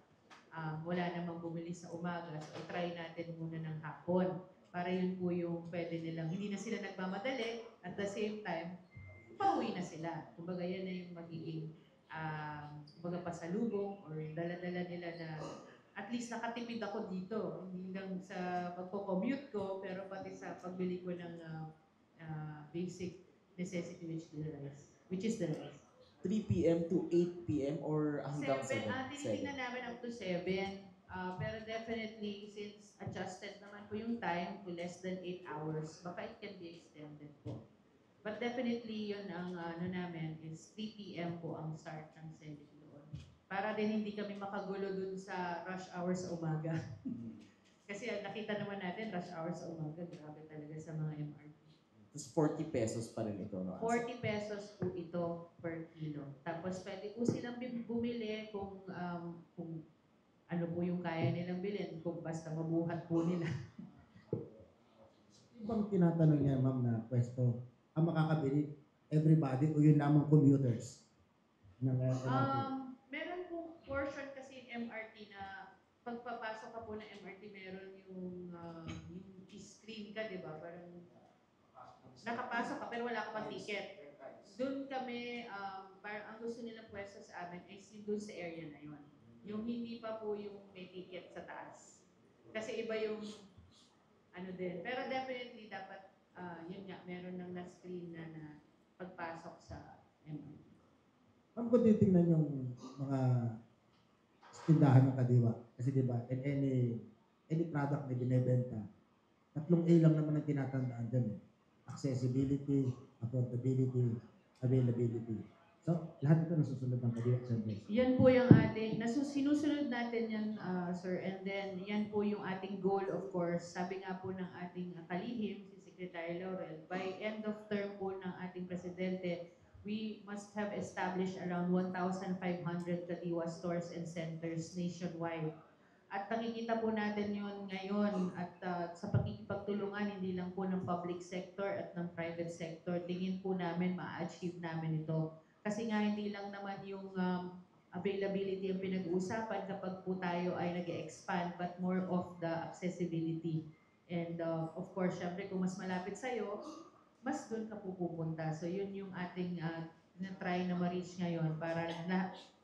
wala namang bumili sa umaga, so try natin muna ng hapon para yun po yung pwede nilang, hindi na sila nagmamadali, at the same time pauwi na sila. Kumbaga yan na yung magiging kumbaga pasalubong or dala-dala nila na at least nakatipid ako dito. Hindi lang sa pagko-commute ko, pero pati sa pagbili ko ng basic necessity which is the rice. 3 p.m. to 8 p.m. or hanggang 7? Tinitingnan namin up to 7. Pero definitely, since adjusted naman po yung time to less than 8 hours, baka it can be extended po. But definitely, yun ang namin is 3 p.m. po ang start ng selling doon. Para din hindi kami makagulo dun sa rush hour sa umaga. Kasi nakita naman natin, rush hour sa umaga, grabe talaga sa mga MRT. Tapos 40 pesos pa rin ito, no? 40 pesos po ito per kilo. Tapos pwede po silang bumili kung ano po yung kaya nilang bilhin, kung basta mabuhat po nila. Ibang tinatanong niya, ma'am, na pwesto, ang makakabili, everybody o yun lamang commuters ng MRT? Meron pong portion kasi MRT na pagpapasok ka po ng MRT, meron yung screen ka, di ba? Parang nakapasok ka pero wala ka pang ticket. Doon kami, parang ang gusto nilang pwesto sa amin ay doon sa area na yun. Yung hindi pa po yung may ticket sa taas. Kasi iba yung ano din. Pero definitely dapat, yun nga, meron ng na-screen na pagpasok sa MRT. Ma'am, kung titingnan yung mga tindahan ng Kadiwa, kasi di ba, in any product na binebenta, 3 A lang naman ang tinatandaan dyan eh. Accessibility, affordability, availability. So, lahat ito nasusunod ng Kadiwa Service. Yan po yung ating, sinusunod natin yan, sir. And then, yan po yung ating goal, of course. Sabi nga po ng ating kalihim, si Secretary Laurel, by end of term po ng ating presidente, we must have established around 1,500 Kadiwa stores and centers nationwide. At nakikita po natin yun ngayon at sa pagkikipagtulungan hindi lang po ng public sector at ng private sector, tingin po namin ma-achieve namin ito. Kasi nga hindi lang naman yung availability ang pinag-uusapan kapag po tayo ay nag-expand, but more of the accessibility. And of course, syempre kung mas malapit sa'yo, mas doon ka pupunta. So yun yung ating na-try na ma-reach ngayon para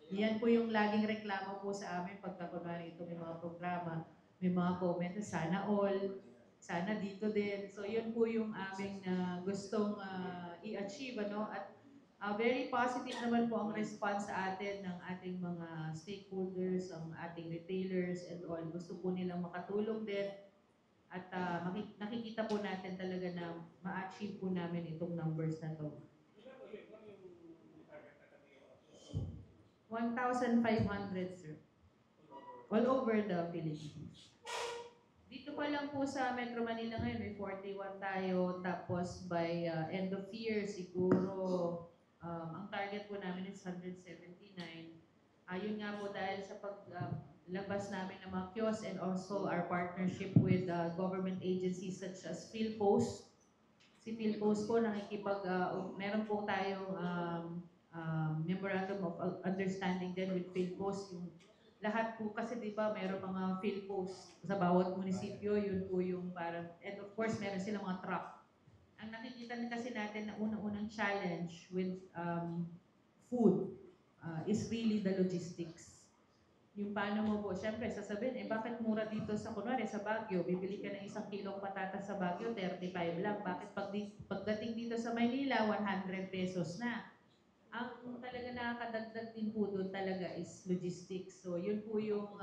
yan po yung laging reklamo po sa amin pagka kunwari ito may mga programa, may mga comment, sana all, sana dito din. So yun po yung aming gustong i-achieve, ano? At very positive naman po ang response sa atin ng ating mga stakeholders, ang ating retailers and all. Gusto po nilang makatulong din. At nakikita po natin talaga na ma-achieve po namin itong numbers na to. 1,500, sir. All over the Philippines. Dito pa lang po sa Metro Manila ngayon, may 41 tayo. Tapos by end of year, siguro, ang target po namin is 179. Ayun nga po dahil sa paglabas namin ng mga kiosks and also our partnership with government agencies such as PhilPost. Si PhilPost po meron po tayong memorandum of understanding din with PhilPost. Yung lahat po kasi di ba meron mga PhilPost sa bawat munisipyo, yun po yung parang, and of course meron silang mga truck. Ang nakikita kasi natin na unang-unang challenge with food is really the logistics. Yung paano mo po, syempre sasabihin, bakit mura dito sa kunwari sa Baguio, bibili ka ng 1 kilong patatas sa Baguio, 35 lang. Bakit pagdating dito sa Maynila, 100 pesos na? Ang talaga nakakadagdag din po doon talaga is logistics. So yun po yung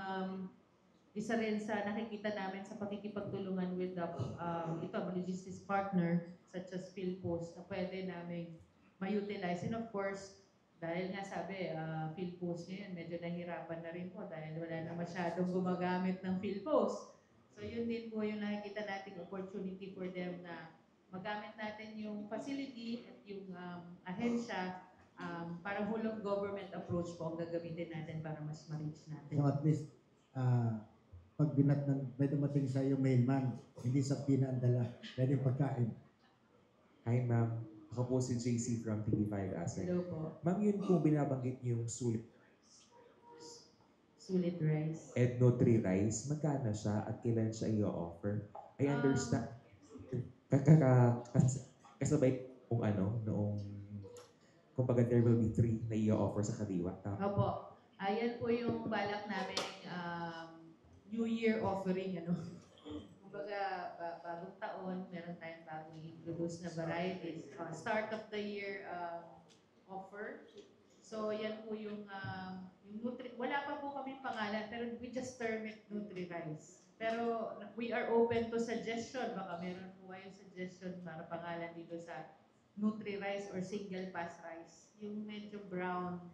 isa rin sa nakikita namin sa pakikipagtulungan with the logistics partner such as PhilPost na pwede namin ma-utilize. And of course, dahil nga sabi, PhilPost ngayon medyo nahirapan na rin po dahil wala na masyadong gumagamit ng PhilPost. So yun din po yung nakikita nating opportunity for them na magamit natin yung facility at yung ahensya. Parang whole of government approach po ang gagamitin natin para mas ma-reach natin. So at least, pag may dumating sa iyo mailman, hindi sa pinandala, pwedeng pagkain. Hi ma'am, ako po si JC from TV5 Asset. Hello po. Ma'am, yun po binabanggit niyo yung sulit Sulit rice. Ed Nutri Rice. Magkano siya at kailan siya i-offer? I understand. Kasabay kung noong kumbaga there will be 3 na i-offer sa Kadiwa. Opo. Ayan po yung balak namin New Year offering. Kumbaga, bagong taon, meron tayong bagong introduce na varieties. Start of the year offer. So, yan po yung wala pa po kami pangalan, pero we just term it Nutri Rice. Pero we are open to suggestion. Baka meron po kayong suggestion para pangalan dito sa Nutri Rice or Single Pass Rice. Yung medyo brown.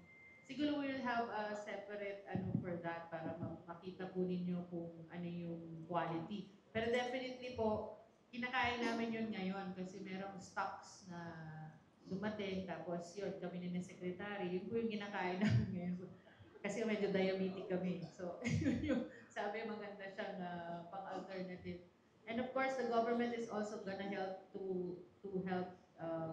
Siguro we'll have a separate for that para makita po ninyo kung ano yung quality. Pero definitely po, kinakain namin yun ngayon kasi merong stocks na dumating, tapos yun, kami na ng secretary, yun po yung kinakain namin ngayon. Kasi medyo diabetic kami. So, yung sabi maganda siyang pang-alternative. And of course, the government is also gonna help to help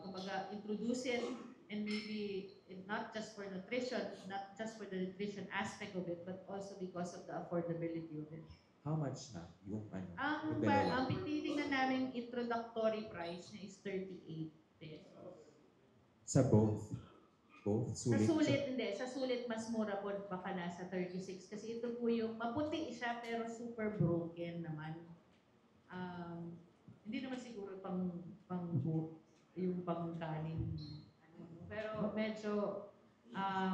kumbaga introduce it, and maybe not just for nutrition, not just for the nutrition aspect of it, but also because of the affordability of it. How much na yung Ang yung dalawa? tinitingnan namin introductory price na is 38 pesos. Sa both? Both? Sa Sulit? sulit, hindi. Sa sulit, mas mura po baka nasa 36. Kasi ito po yung maputi siya pero super broken naman. Hindi naman siguro yung pangkanin. Pero medyo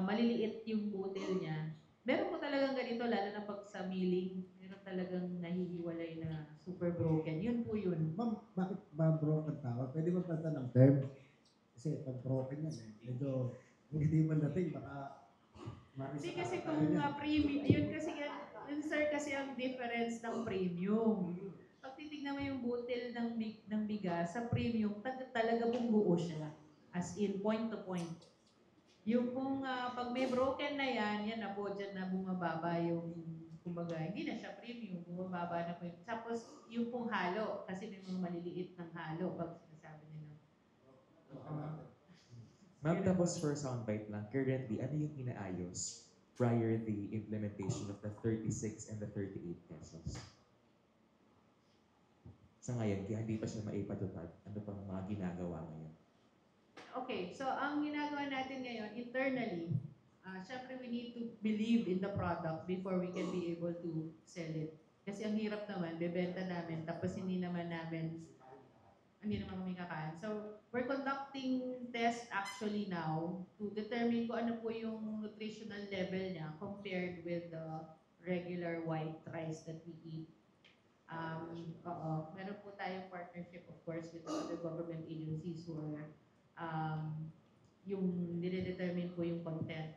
maliliit yung butil niya. Meron po talagang ganito, lalo na pag sa milling. Meron talagang nahihiwalay na super broken. Yun po yun. Ma'am, bakit ba broken tawag? Pwede ba palitan ng term? Kasi pag broken yan, medyo hindi man dating, baka Hindi kasi kung premium, yun sir, kasi ang difference ng premium. Pag titignan mo yung butil ng bigas, sa premium, talaga pong buo siya. As in, point to point. Yung pong, pag may broken na yan na po dyan na bumababa yung, kumbaga, hindi na siya premium, bumababa na po yun. Tapos, yung pong halo, kasi may mga maliliit ng halo, pag sinasabi nila. Ma'am, tapos for soundbite lang, currently, ano yung inaayos prior the implementation of the 36 and the 38 pesos? Sa ngayon, kaya hindi pa siya maipatutag. Ano pang mga ginagawa ngayon? Okay, so ang ginagawa natin ngayon, internally, syempre we need to believe in the product before we can be able to sell it. Kasi ang hirap naman, bebenta namin, tapos hindi naman kami kakain. So, we're conducting tests actually now to determine kung ano po yung nutritional level niya compared with the regular white rice that we eat. Meron po tayong partnership, of course, with other government agencies who are yung nire-determine po yung content.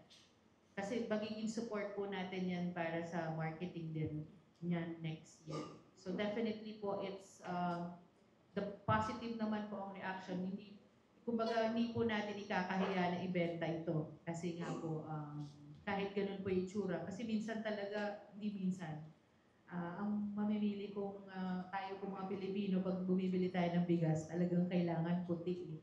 Kasi magiging support po natin yan para sa marketing din yan next year. So definitely po, it's the positive naman po ang reaction. Hindi po natin ikakahiya na ibenta ito. Kasi nga po, kahit ganun po yung itsura. Kasi minsan talaga, ang mamimili kung tayo kung mga Pilipino, pag bumibili tayo ng bigas, talagang kailangan puti.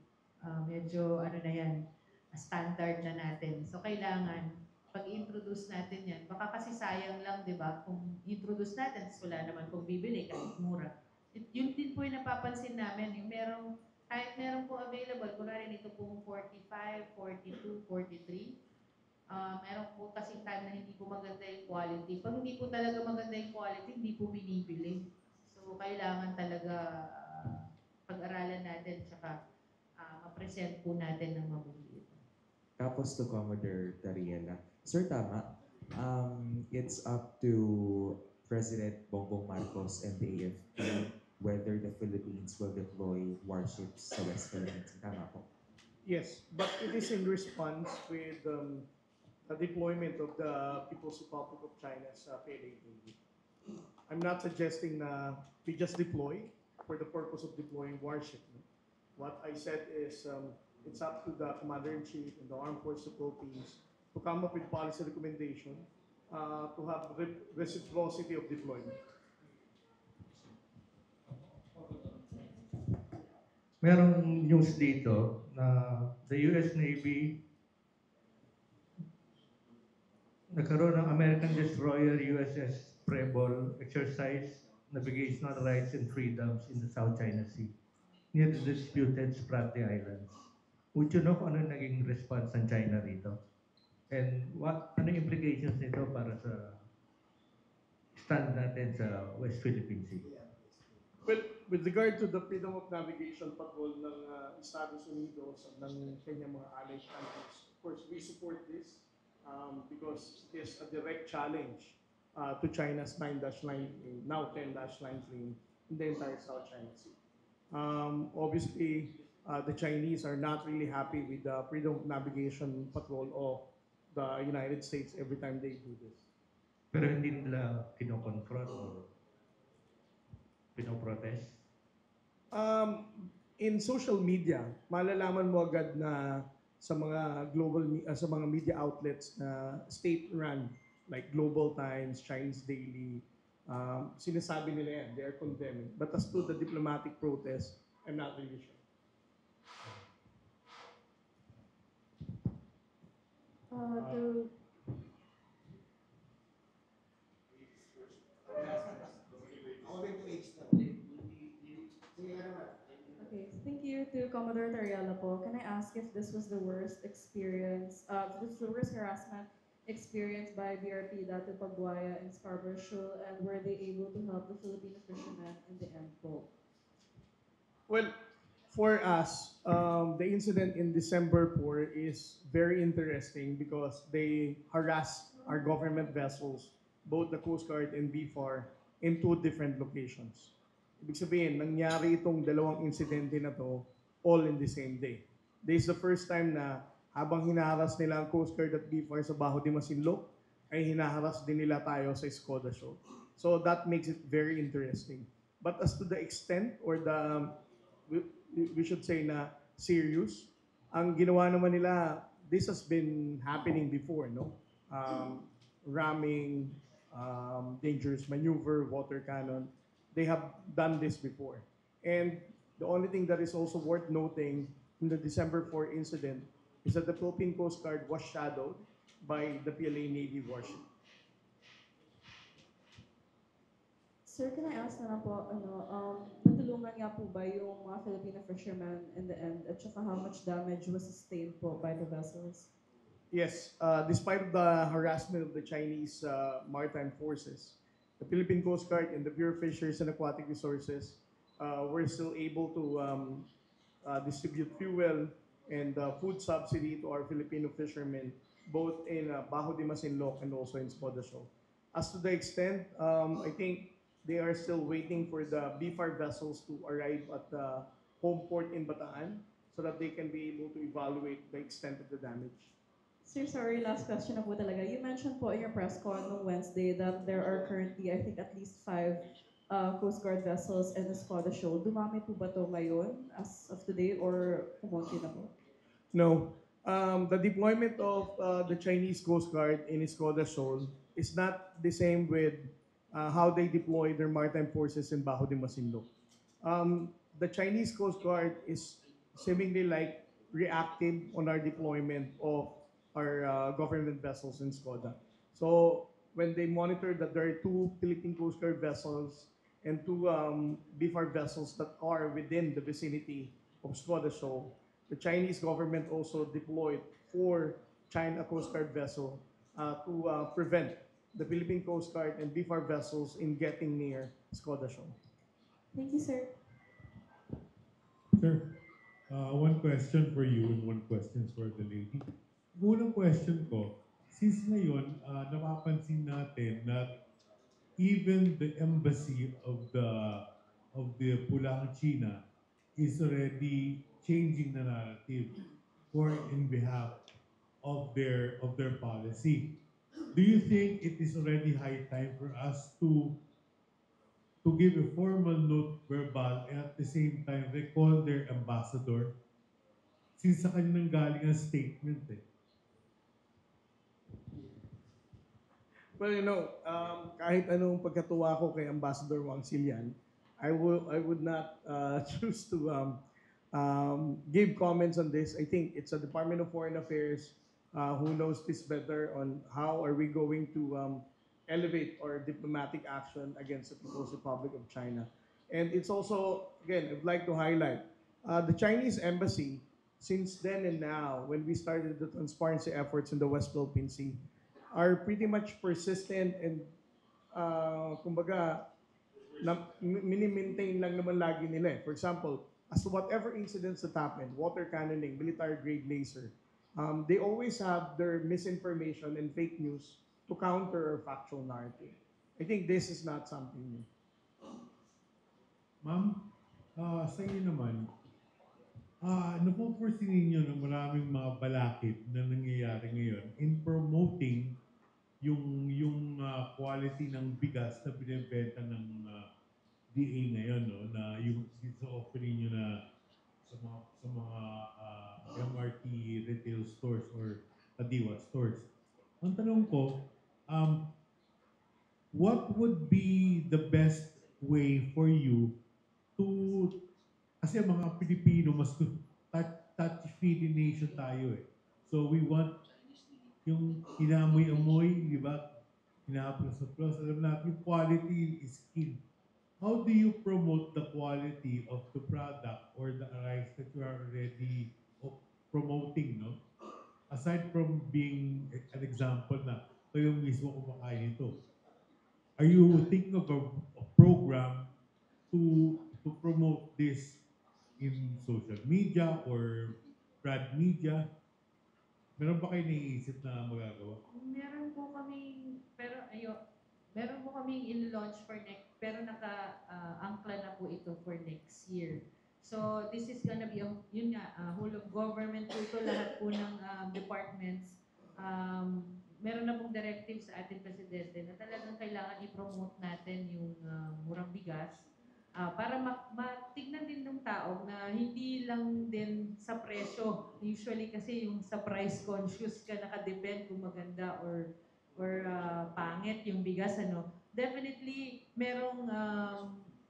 Medyo na yan, standard na natin. So kailangan, pag introduce natin yan, baka kasi sayang lang, di ba? Kung introduce natin, wala naman kung bibili, kahit mura. Yun din po yung napapansin namin, yung kahit meron po available, kunwari nito pong 45, 42, 43, meron po kasing time na hindi po maganda yung quality. Pag hindi po talaga maganda yung quality, hindi po binibili. So, kailangan talaga pag-aralan natin, tsaka ma-present po natin ng mabuti ito. Tapos to Commodore Dariela. Sir, tama. It's up to President Bongbong Marcos and the AFP whether the Philippines will deploy warships sa West Philippines. Tama po. Yes, but it is in response with the deployment of the People's Republic of China's PLA Navy. I'm not suggesting na we just deploy for the purpose of deploying warship. No? What I said is it's up to the Commander-in-Chief and the Armed Forces of Philippines to come up with policy recommendation to have reciprocity of deployment. Merong news dito na the US Navy nagkaroon ng American destroyer USS Preble exercise navigational rights and freedoms in the South China Sea near the disputed Spratly Islands. Would you know kung ano naging response ng China rito? And ano yung implications nito para sa stand natin sa West Philippine Sea? Well, with regard to the freedom of navigation patrol ng Estados Unidos at ng kanyang mga allied countries, of course, we support this because it is a direct challenge to China's 9-line fleet, now 10-line fleet in the entire South China Sea. Obviously, the Chinese are not really happy with the freedom of navigation patrol of the United States every time they do this. Pero hindi nila kinoconfront or pinoprotest? In social media, malalaman mo agad na sa mga sa mga media outlets na state-run like Global Times, Chinese Daily, sinasabi nila yan, they are condemning. But as to the diplomatic protest, I'm not really sure. To Okay, thank you to Commodore Tariela po. Can I ask if this was the worst experience, this was the worst harassment experienced by BRP Dato Pagbuaya and Scarborough Shoal, and were they able to help the Filipino fishermen in the end po? Well, for us, the incident in December 4 is very interesting because they harassed our government vessels, both the Coast Guard and BFAR, in two different locations. Ibig sabihin, nangyari itong dalawang insidente na to all in the same day. This is the first time na habang hinaharas nila ang Coast Guard at BFAR sa Bajo de Masinloc, ay hinaharas din nila tayo sa Escoda Shoal. So that makes it very interesting. But as to the extent or the, we should say na serious, ang ginawa naman nila, this has been happening before, no? Ramming, dangerous maneuver, water cannon. They have done this before. And the only thing that is also worth noting in the December 4 incident is that the Philippine Coast Guard was shadowed by the PLA Navy warship. Sir, can I ask na lang po, natulungan nga po ba yung mga Filipino fishermen in the end, at saka how much damage was sustained po by the vessels? Yes, despite the harassment of the Chinese maritime forces, the Philippine Coast Guard and the Bureau of Fisheries and Aquatic Resources were still able to distribute fuel and food subsidy to our Filipino fishermen, both in Bajo de Masinloc and also in Escoda Shoal. As to the extent, I think they are still waiting for the BFAR vessels to arrive at the home port in Bataan so that they can be able to evaluate the extent of the damage. Sir, sorry, last question na po talaga. You mentioned po in your press con on Wednesday that there are currently, I think, at least 5 Coast Guard vessels in Escoda Shoal. Dumami po ba to ngayon as of today or kumonti na po? No. The deployment of the Chinese Coast Guard in Escoda Shoal is not the same with how they deploy their maritime forces in Bajo de Masinloc. The Chinese Coast Guard is seemingly like reactive on our deployment of our government vessels in Skoda. So when they monitor that there are 2 Philippine Coast Guard vessels and 2 BFAR vessels that are within the vicinity of Skoda Shoal, the Chinese government also deployed 4 China Coast Guard vessels to prevent the Philippine Coast Guard and BFAR vessels in getting near Skoda Shoal. Thank you, sir. Sir, one question for you and one question for the lady. unang question ko, since ngayon, napapansin natin na even the embassy of the Pulang China is already changing the narrative for in behalf of their policy. Do you think it is already high time for us to give a formal note verbal and at the same time recall their ambassador since sa kanyang galing ang statement eh? Well, kahit anong pagkatuwa ko kay Ambassador Wang Silian, I would not choose to give comments on this. I think it's a Department of Foreign Affairs who knows this better on how are we going to elevate our diplomatic action against the People's Republic of China. And it's also, again, I'd like to highlight the Chinese embassy, since then and now, when we started the transparency efforts in the West Philippine Sea, are pretty much persistent and kumbaga mini-maintain lang naman lagi nila eh. For example, as to whatever incidents that happened, water cannoning, military grade laser, they always have their misinformation and fake news to counter our factual narrative. I think this is not something new. Ma'am, sa inyo naman, napoforesee ninyo na maraming mga balakid na nangyayari ngayon in promoting yung quality ng bigas na binebenta ng DA ngayon, no? Na yung dito offering nyo na sa mga MRT retail stores or Kadiwa stores. Ang tanong ko, what would be the best way for you to, kasi ang mga Pilipino mas touchy-feely nation tayo eh. So we want yung inamoy-amoy, di ba? Inaplos-aplos. Alam natin, yung quality is key. How do you promote the quality of the product or the rice that you are already promoting, no? Aside from being an example na kayo mismo kumakain ito, are you thinking of a program to promote this in social media or broad media? Meron ba kayo naiisip na magagawa? Meron po kaming in-launch for next, pero naka-angkla na po ito for next year. So this is gonna be, yun nga, whole of government po ito, lahat po ng departments. Meron na pong directive sa ating presidente na talagang kailangan i-promote natin yung murang bigas para matignan din ng tao na hindi lang din sa presyo. Usually kasi yung sa price conscious ka nakadepend kung maganda or pangit yung bigas, ano. Definitely, merong,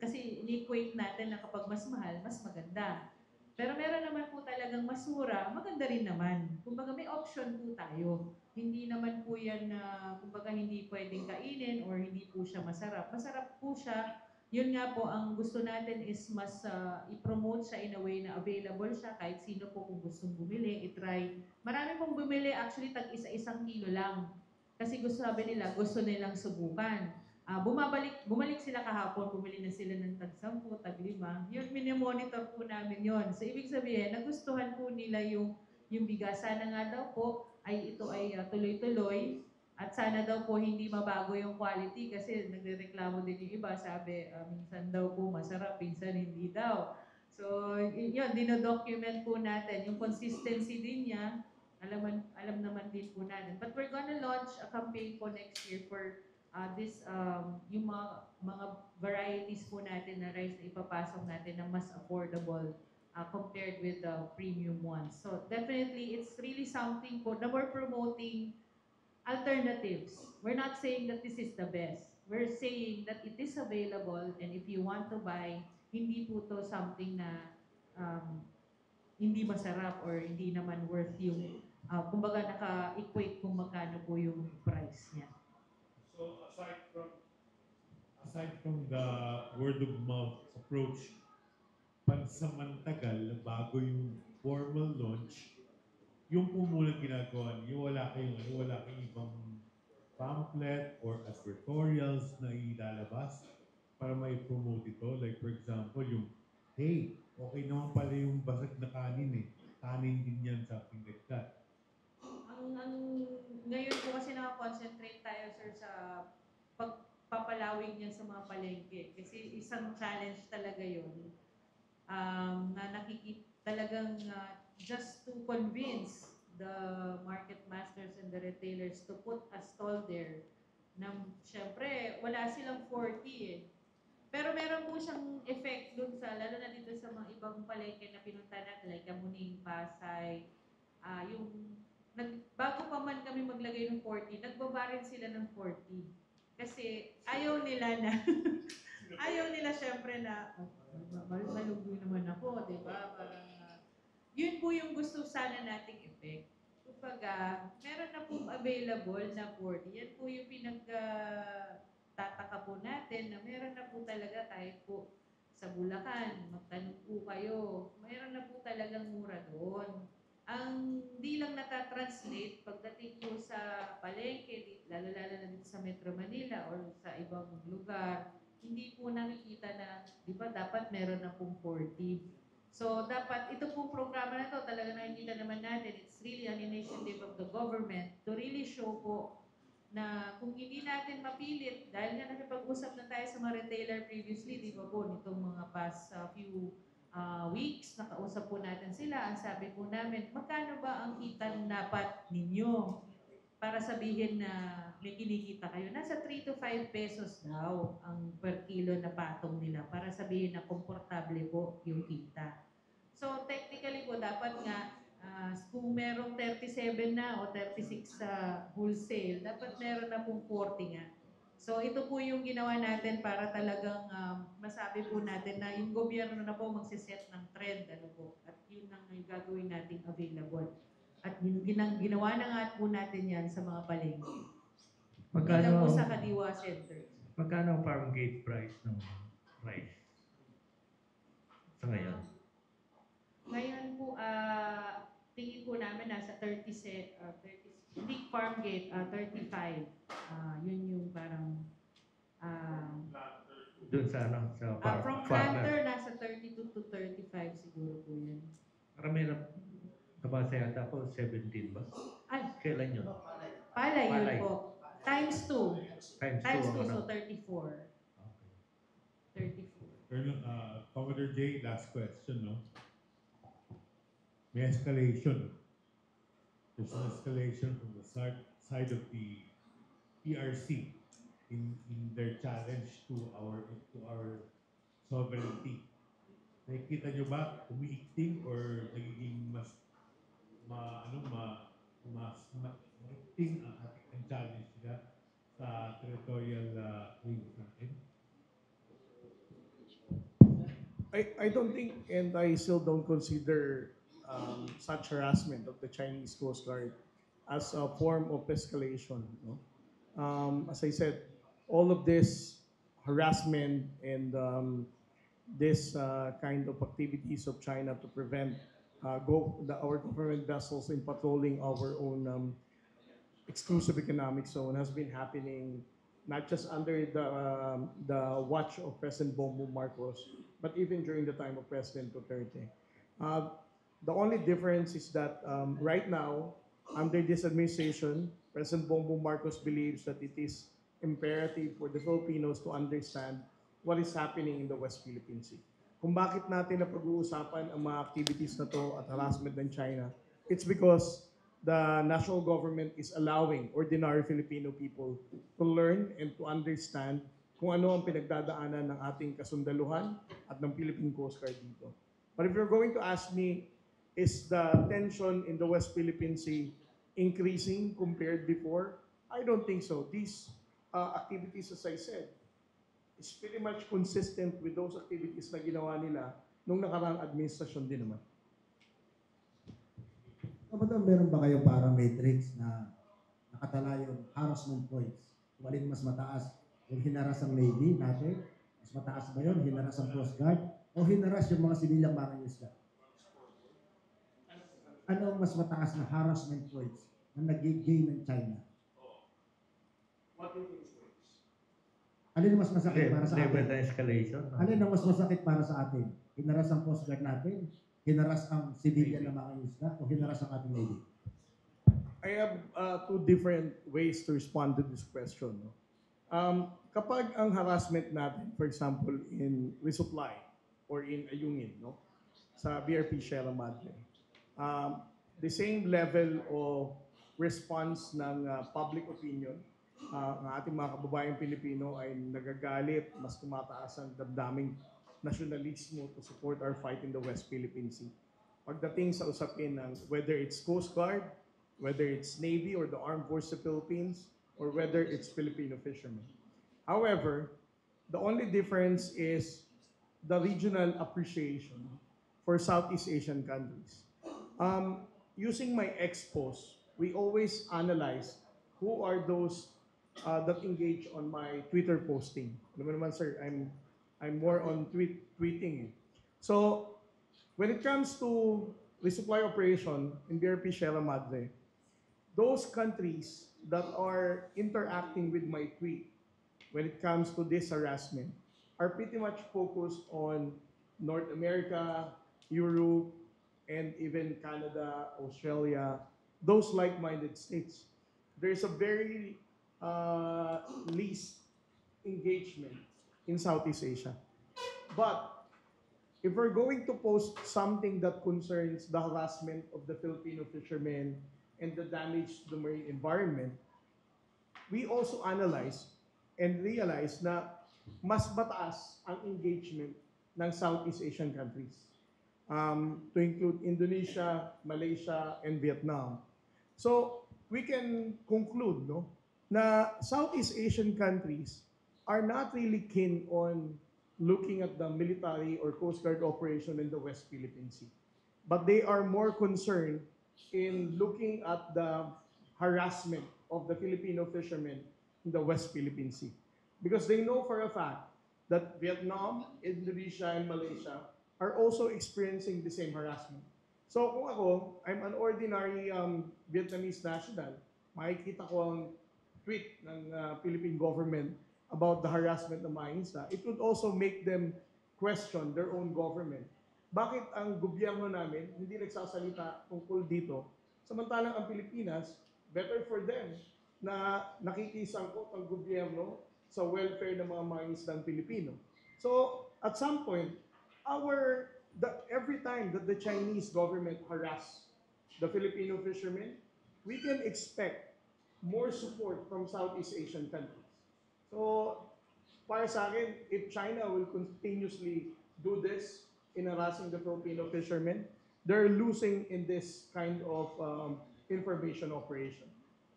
kasi in-equate natin na kapag mas mahal, mas maganda. Pero meron naman po talagang mas mura, maganda rin naman. Kumbaga may option po tayo. Hindi naman po yan na, kumbaga hindi pwedeng kainin or hindi po siya masarap. Masarap po siya. Yun nga po, ang gusto natin is mas i-promote siya in a way na available siya kahit sino po kung gustong bumili, i-try. Marami pong bumili, actually tag isa-isang kilo lang. Kasi sabi nila, gusto nilang subukan. Bumalik sila kahapon, bumili na sila ng tag 10, tag 5. Yun, mini-monitor po namin yun. So, ibig sabihin, nagustuhan po nila yung bigas. Sana nga daw po, ito ay tuloy-tuloy. At sana daw po hindi mabago yung quality kasi nagrereklamo din yung iba. Sabi, minsan daw po masarap, minsan hindi daw. So, yun, dinodocument po natin. Yung consistency din niya, alam naman din po natin. But we're gonna launch a campaign po next year for yung mga varieties po natin na rice na ipapasok natin na mas affordable compared with the premium ones. So definitely, it's really something po na we're promoting alternatives. We're not saying that this is the best. We're saying that it is available and if you want to buy, hindi po to something na hindi masarap or hindi naman worth yung kumbaga naka-equate kung magkano po yung price niya. So aside from the word of mouth approach, pansamantagal bago yung formal launch, yung po muna ginagawa niyo, wala kayong ibang pamphlet or advertorials na ilalabas para mai-promote ito. Like for example, yung, hey, okay naman pala yung basag na kanin eh. Kanin din yan, something like that. Ang Ngayon po kasi nakakonsentrate tayo, sir, sa pagpapalawig niyan sa mga palengke. Kasi isang challenge talaga yun. Na nakikita talagang just to convince the market masters and the retailers to put a stall there. Siyempre, wala silang 40 eh. Pero meron po siyang effect dun sa, lalo na dito sa mga ibang palengke na pinunta natin, like Kamuning, Pasay, bago pa man kami maglagay ng 40, nagbaba rin sila ng 40. Kasi ayaw nila na, ayaw nila syempre na, malugoy naman ako, di ba? Parang, yun po yung gusto sana nating effect. Kumbaga, meron na pong available na 40. Yan po yung tataka po natin na meron na po talaga kahit po sa Bulacan, magtanong po kayo, meron na po talagang mura doon. Ang di lang natatranslate pagdating po sa palengke, lalo-lalo na dito sa Metro Manila or sa ibang lugar, hindi po nakikita na, di ba, dapat meron na pong 40. So, dapat, ito pong programa na to, talaga nakikita naman natin, it's really an initiative of the government to really show po na kung hindi natin mapilit, dahil nga nakipag-usap na tayo sa mga retailer previously, di ba po, nitong mga past few weeks, nakausap po natin sila. Ang sabi po namin, magkano ba ang kita dapat ninyo para sabihin na may kinikita kayo? Nasa 3 to 5 pesos daw ang per kilo na patong nila para sabihin na komportable po yung kita. So technically po, dapat nga, kung merong 37 na o 36 sa wholesale, dapat meron na pong 40 nga. So ito po yung ginawa natin para talagang masabi po natin na yung gobyerno na po magsiset ng trend, ano po, at yun ang gagawin nating available. At ginawa na nga po natin yan sa mga palengke. Hindi lang po sa Kadiwa Center. Magkano ang farm gate price ng rice? Sa ngayon? Ngayon po, tingin po namin nasa 30 hindi farm gate, 35. Yun yung parang doon sa ano, sa from planter, nasa 32 to 35 siguro po yan. Marami na nabasa yata ako, 17 ba? Ay, Kailan yun? palay yun po. Times 2. Times 2, so ano? 34. 34. Colonel, Commodore J, last question, no? May escalation. There's an escalation from the side of the PRC in their challenge to our sovereignty. Nakikita nyo ba umiikting or nagiging mas maikting ang challenge nila sa territorial claims natin? I don't think, and I still don't consider such harassment of the Chinese Coast Guard as a form of escalation. No? As I said, all of this harassment and this kind of activities of China to prevent our government vessels in patrolling our own exclusive economic zone has been happening not just under the watch of President Bongbong Marcos, but even during the time of President Duterte. The only difference is that right now, under this administration, President Bongbong Marcos believes that it is imperative for the Filipinos to understand what is happening in the West Philippine Sea. Kung bakit natin na pag-uusapan ang mga activities na to at harassment ng China, it's because the national government is allowing ordinary Filipino people to learn and to understand kung ano ang pinagdadaanan ng ating kasundaluhan at ng Philippine Coast Guard dito. But if you're going to ask me, is the tension in the West Philippine Sea increasing compared before? I don't think so. These activities, as I said, is pretty much consistent with those activities na ginawa nila nung nakaraang administrasyon din naman. Kapag meron ba kayong parametrics na nakatala yung harassment points? Kung alin mas mataas, yung hinaras ang Navy natin, mas mataas ba yun, hinaras ang Coast Guard, o hinaras yung mga sibilang mangingisda? Ano ang mas mataas na harassment points na nag-gain ng China? What do you think is worse? Alin ang mas masakit para sa Level atin? na escalation. No? Alin ang mas masakit para sa atin? Hinaras ang Coast Guard natin, hinaras ang civilian na mangingisda, o hinaras ang ating Navy? I have two different ways to respond to this question. No? Kapag ang harassment natin, for example, in resupply or in Ayungin, no? Sa BRP Sierra Madre, the same level of response ng public opinion ng ating mga kababayang Pilipino ay nagagalit, mas tumataas ang damdaming nasyonalismo to support our fight in the West Philippine Sea. Pagdating sa usapin ng whether it's Coast Guard, whether it's Navy or the Armed Forces of the Philippines, or whether it's Filipino fishermen. However, the only difference is the regional appreciation for Southeast Asian countries. Using my expos, we always analyze who are those that engage on my Twitter posting. Alam mo naman, sir, I'm more on tweeting. So, when it comes to resupply operation in BRP Sierra Madre, those countries that are interacting with my tweet when it comes to this harassment are pretty much focused on North America, Europe, and even Canada, Australia, those like-minded states. There's a very least engagement in Southeast Asia. But if we're going to post something that concerns the harassment of the Filipino fishermen and the damage to the marine environment, we also analyze and realize na mas mataas ang engagement ng Southeast Asian countries, to include Indonesia, Malaysia, and Vietnam. So we can conclude, no, na Southeast Asian countries are not really keen on looking at the military or Coast Guard operation in the West Philippine Sea. But they are more concerned in looking at the harassment of the Filipino fishermen in the West Philippine Sea. Because they know for a fact that Vietnam, Indonesia, and Malaysia are also experiencing the same harassment. So kung ako, I'm an ordinary Vietnamese national, makikita ko ang tweet ng Philippine government about the harassment ng mga isla, it would also make them question their own government. Bakit ang gobyerno namin hindi nagsasalita tungkol dito? Samantalang ang Pilipinas, better for them na nakikisangkot ang gobyerno sa welfare ng mga mangingisdang Pilipino. So, at some point, every time that the Chinese government harass the Filipino fishermen, we can expect more support from Southeast Asian countries. So, para sa akin, if China will continuously do this in harassing the Filipino fishermen, they're losing in this kind of information operation.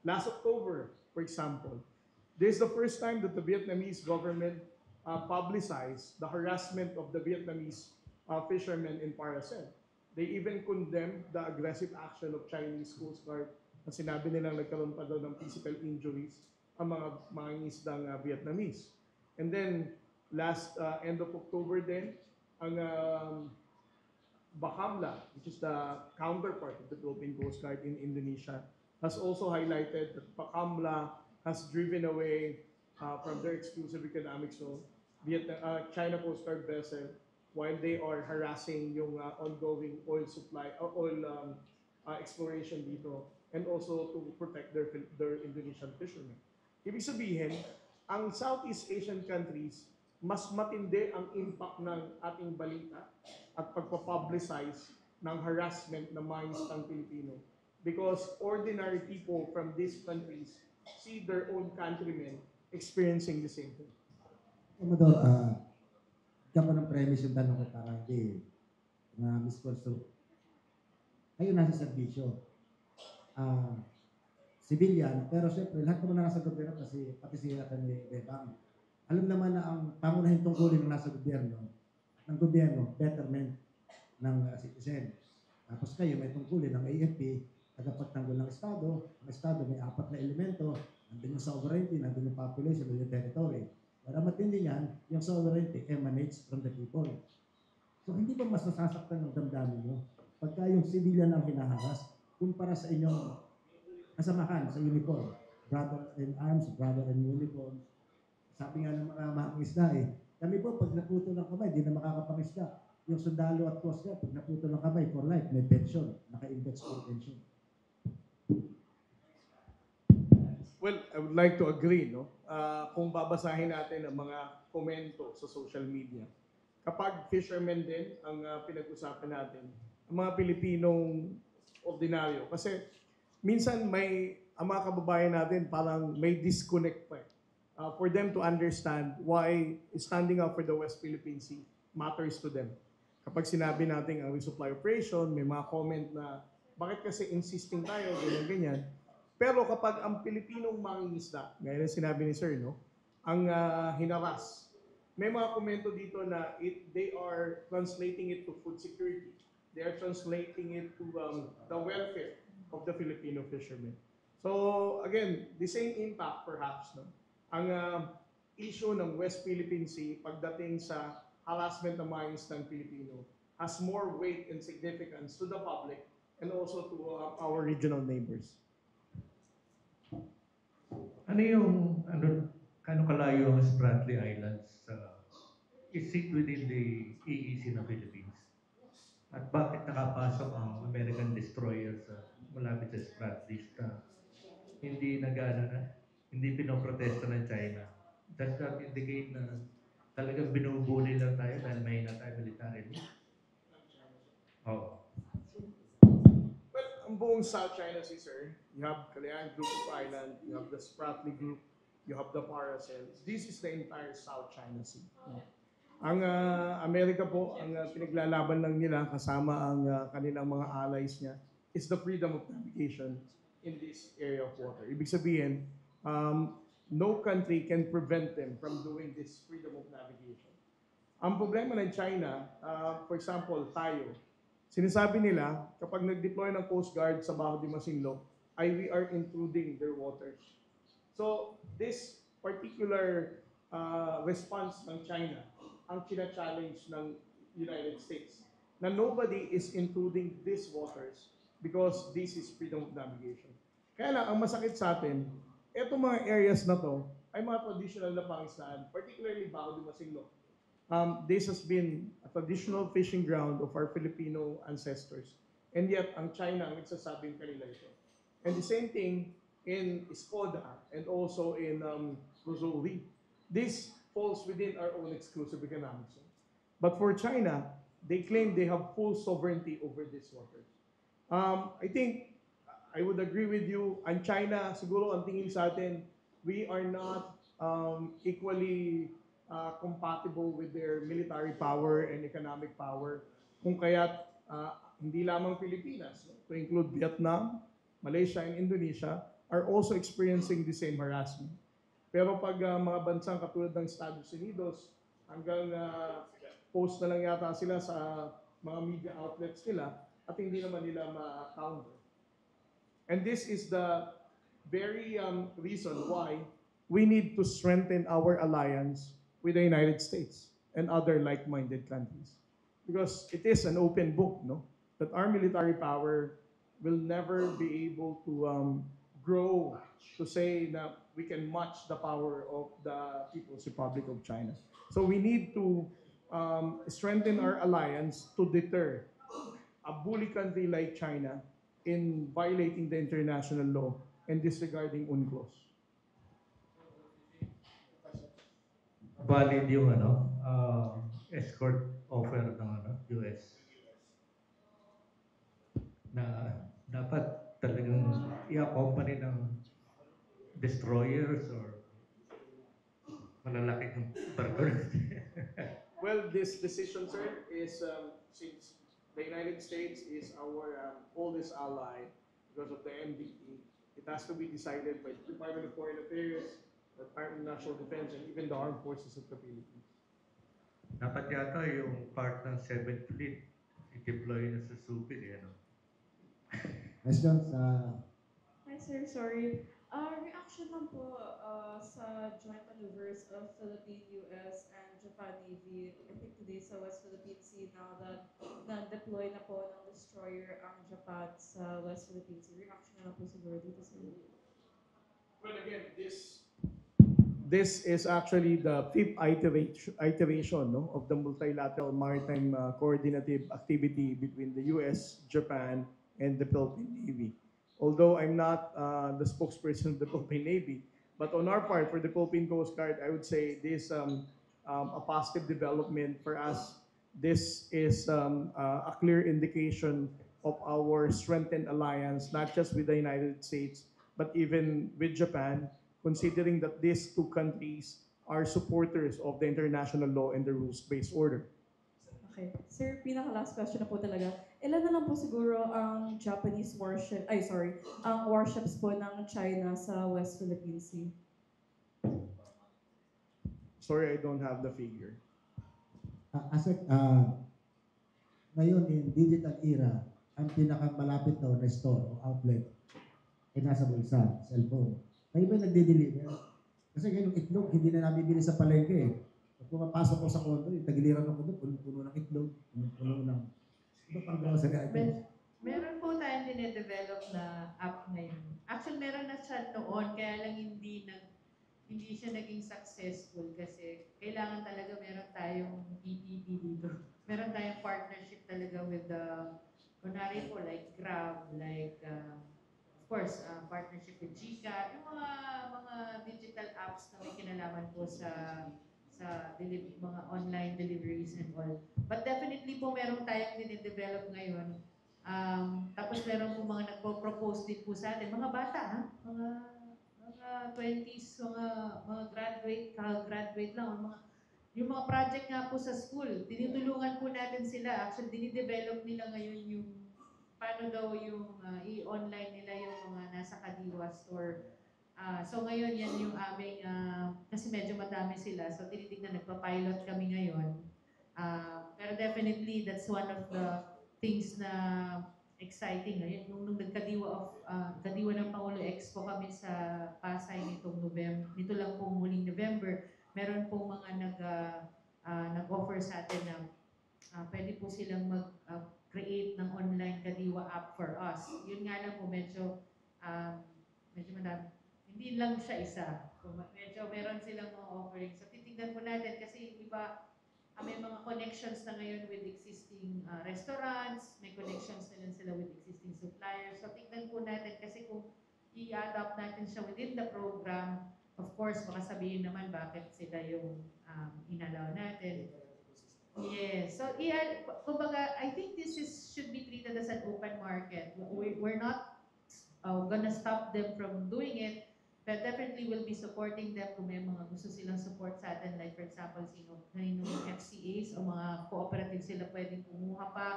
Last October, for example, this is the first time that the Vietnamese government publicized the harassment of the Vietnamese fishermen in Paracel. They even condemned the aggressive action of Chinese Coast Guard na sinabi nilang nagkaroon pa daw ng physical injuries ang mga mangingisdang Vietnamese. And then, last end of October din, ang Bakamla, which is the counterpart of the Philippine Coast Guard in Indonesia, has also highlighted that Bakamla has driven away from their exclusive economic zone China Coast Guard vessel while they are harassing yung ongoing oil supply, oil exploration dito, and also to protect their Indonesian fishermen. Ibig sabihin, ang Southeast Asian countries, mas matindi ang impact ng ating balita at pagpapublicize ng harassment ng mga isang Pilipino because ordinary people from these countries see their own countrymen experiencing the same thing. Commodore, ikaw mo ng premise yung tanong ko para hindi na misconstrue. Kayo nasa serbisyo. Civilian, pero syempre, lahat naman na nasa gobyerno pati si Atty. Bebang. Alam naman na ang pangunahing tungkulin ng nasa gobyerno, betterment ng citizen. Tapos kayo may tungkulin ng AFP, tagapagtanggol ng Estado. Ang Estado may 4 na elemento, nandun yung sovereignty, nandun yung population, nandun yung territory. Para matindi yan, yung sovereignty emanates from the people. So hindi ba mas nasasaktan ng damdamin nyo pagka yung civilian ang hinaharas kumpara sa inyong kasamahan sa uniform? Brother in arms, brother in uniform. Sabi nga ng mga isda kami po pag naputo ng kamay, di na makakapangisda. Yung sundalo at coast guard, pag naputo ng kamay for life, may pension, naka-invest for pension. Well, I would like to agree, no? Kung babasahin natin ang mga komento sa social media, kapag fishermen din ang pinag-usapan natin, ang mga Pilipinong ordinaryo. Kasi minsan ang mga kababayan natin parang may disconnect pa for them to understand why standing up for the West Philippine Sea matters to them. Kapag sinabi natin ang resupply operation, may mga comment na bakit kasi insisting tayo, ganyan-ganyan. Pero kapag ang Pilipinong mangingisda, gaya ng sinabi ni Sir, no, ang hinaras, may mga komento dito na they are translating it to food security. They are translating it to the welfare of the Filipino fishermen. So again, the same impact perhaps, no? Ang issue ng West Philippine Sea pagdating sa harassment ng mga isdang Pilipino has more weight and significance to the public and also to our regional neighbors. Ano yung, kano kalayo ang Spratly Islands? Is it within the EEZ ng Philippines? At bakit nakapasok ang American destroyer sa malapit sa Spratly na hindi hindi pinoprotesta ng China? Does that indicate na talagang binubuli lang tayo dahil may na tayo militarily? Oh. Well, ang buong South China Sea, sir, you have Calayan Group of Island, you have the Spratly Group, you have the Paracel. This is the entire South China Sea. Ang Amerika po, ang pinaglalaban lang nila kasama ang kanilang mga allies niya is the freedom of navigation in this area of water. Ibig sabihin, no country can prevent them from doing this freedom of navigation. Ang problema ng China, for example, tayo, sinasabi nila, kapag nag-deploy ng Coast Guard sa Bajo de Masinloc, we are intruding their waters. So, this particular response ng China, ang challenge ng United States, na nobody is intruding these waters because this is freedom of navigation. Kaya lang, ang masakit sa atin, etong mga areas na to ay mga traditional na pangisdaan, particularly Bajo de Masinloc. This has been a traditional fishing ground of our Filipino ancestors. And yet, ang China ang nagsasabing kanila ito. And the same thing in Escoda and also in Luzuri. This falls within our own exclusive economic zone. But for China, they claim they have full sovereignty over these waters. I think, I would agree with you, ang China, siguro ang tingin sa atin, we are not equally compatible with their military power and economic power. Kung kaya't hindi lamang Pilipinas, to include Vietnam, Malaysia, and Indonesia, are also experiencing the same harassment. Pero pag mga bansang katulad ng Estados Unidos, hanggang post na lang yata sila sa mga media outlets nila at hindi naman nila ma-counter. And this is the very reason why we need to strengthen our alliance with the United States and other like-minded countries. Because it is an open book, no? That our military power will never be able to grow to say that we can match the power of the People's Republic of China. So we need to strengthen our alliance to deter a bully country like China in violating the international law and disregarding UNCLOS. Valid yung escort offer ng US na dapat talagang i-accompany ng destroyers or malalaking barko. Well, this decision, sir, is since the United States is our oldest ally because of the MDE, it has to be decided by the Department of Foreign Affairs, the Department of National Defense, and even the Armed Forces of the Philippines. Dapat yata yung part ng 7th Fleet i-deploy na sa Subic, Yes, Jones, Hi sir, sorry. Reaction lang po sa joint maneuvers of Philippine, US, and Japan Navy, I think today sa West Philippine Sea now that na-deploy na po ng destroyer ang Japan sa West Philippine Sea. Reaction na lang po siguro dito sa Well, again, this is actually the fifth iteration no, of the multilateral maritime coordinative activity between the US, Japan, and the Philippine Navy. Although I'm not the spokesperson of the Philippine Navy, but on our part, for the Philippine Coast Guard, I would say this a positive development for us. This is a clear indication of our strengthened alliance, not just with the United States, but even with Japan, considering that these two countries are supporters of the international law and the rules-based order. Okay. Sir, pinaka-last question na po talaga. Ilan na lang po siguro ang Japanese warship, ay sorry, ang warships po ng China sa West Philippine Sea? Sorry, I don't have the figure. Asek, ngayon in digital era, ang pinakamalapit daw na store o outlet ay nasa bulsa, cellphone. Kayo ba nagde-deliver? Kasi ngayon yung itlog, hindi na nabibili sa palengke eh. Pag pumapasok ko sa kondo, yung tagiliran ng kondo, puno ng itlog, puno ng... Iba pang gawa sa gato. Meron po tayong dinedevelop na app ngayon. Actually, meron na siya noon, kaya lang hindi siya naging successful kasi kailangan talaga meron tayong BPP dito. Meron tayong partnership talaga with the, kunwari po, like Grab, like, of course, partnership with Gcash, yung mga digital apps na may kinalaman po sa mga online deliveries and all. But definitely po meron tayong dinidevelop ngayon. Tapos meron po mga nagpo-propose din po sa atin, mga bata, ha? Mga 20s, mga graduate lang, yung mga project nga po sa school, tinutulungan po natin sila. Actually, dinidevelop nila ngayon yung paano daw yung i-online nila yung mga nasa Kadiwa store. So ngayon, yan yung aming, kasi medyo madami sila, so tinitignan, nagpa-pilot kami ngayon. Pero definitely, that's one of the things na exciting. Nung Kadiwa ng Pangulo Expo kami sa Pasay nitong November, nito lang pong huling November, meron pong mga nag-offer sa atin na pwede po silang mag-create ng online Kadiwa app for us. Yun nga lang po, medyo madami. Hindi lang siya isa. Medyo meron silang mga offerings. So titignan po natin kasi yung iba, may mga connections na ngayon with existing restaurants, may connections na rin sila with existing suppliers. So tignan po natin kasi kung i-adopt natin siya within the program, of course, baka sabihin naman bakit sila yung inalaw natin. Yes. So, kumbaga, I think this should be treated as an open market. We're not gonna stop them from doing it, but definitely will be supporting them kung may mga gusto silang support sa atin. Like, for example, kaninong FCAs o mga cooperative sila pwedeng kumuha pa.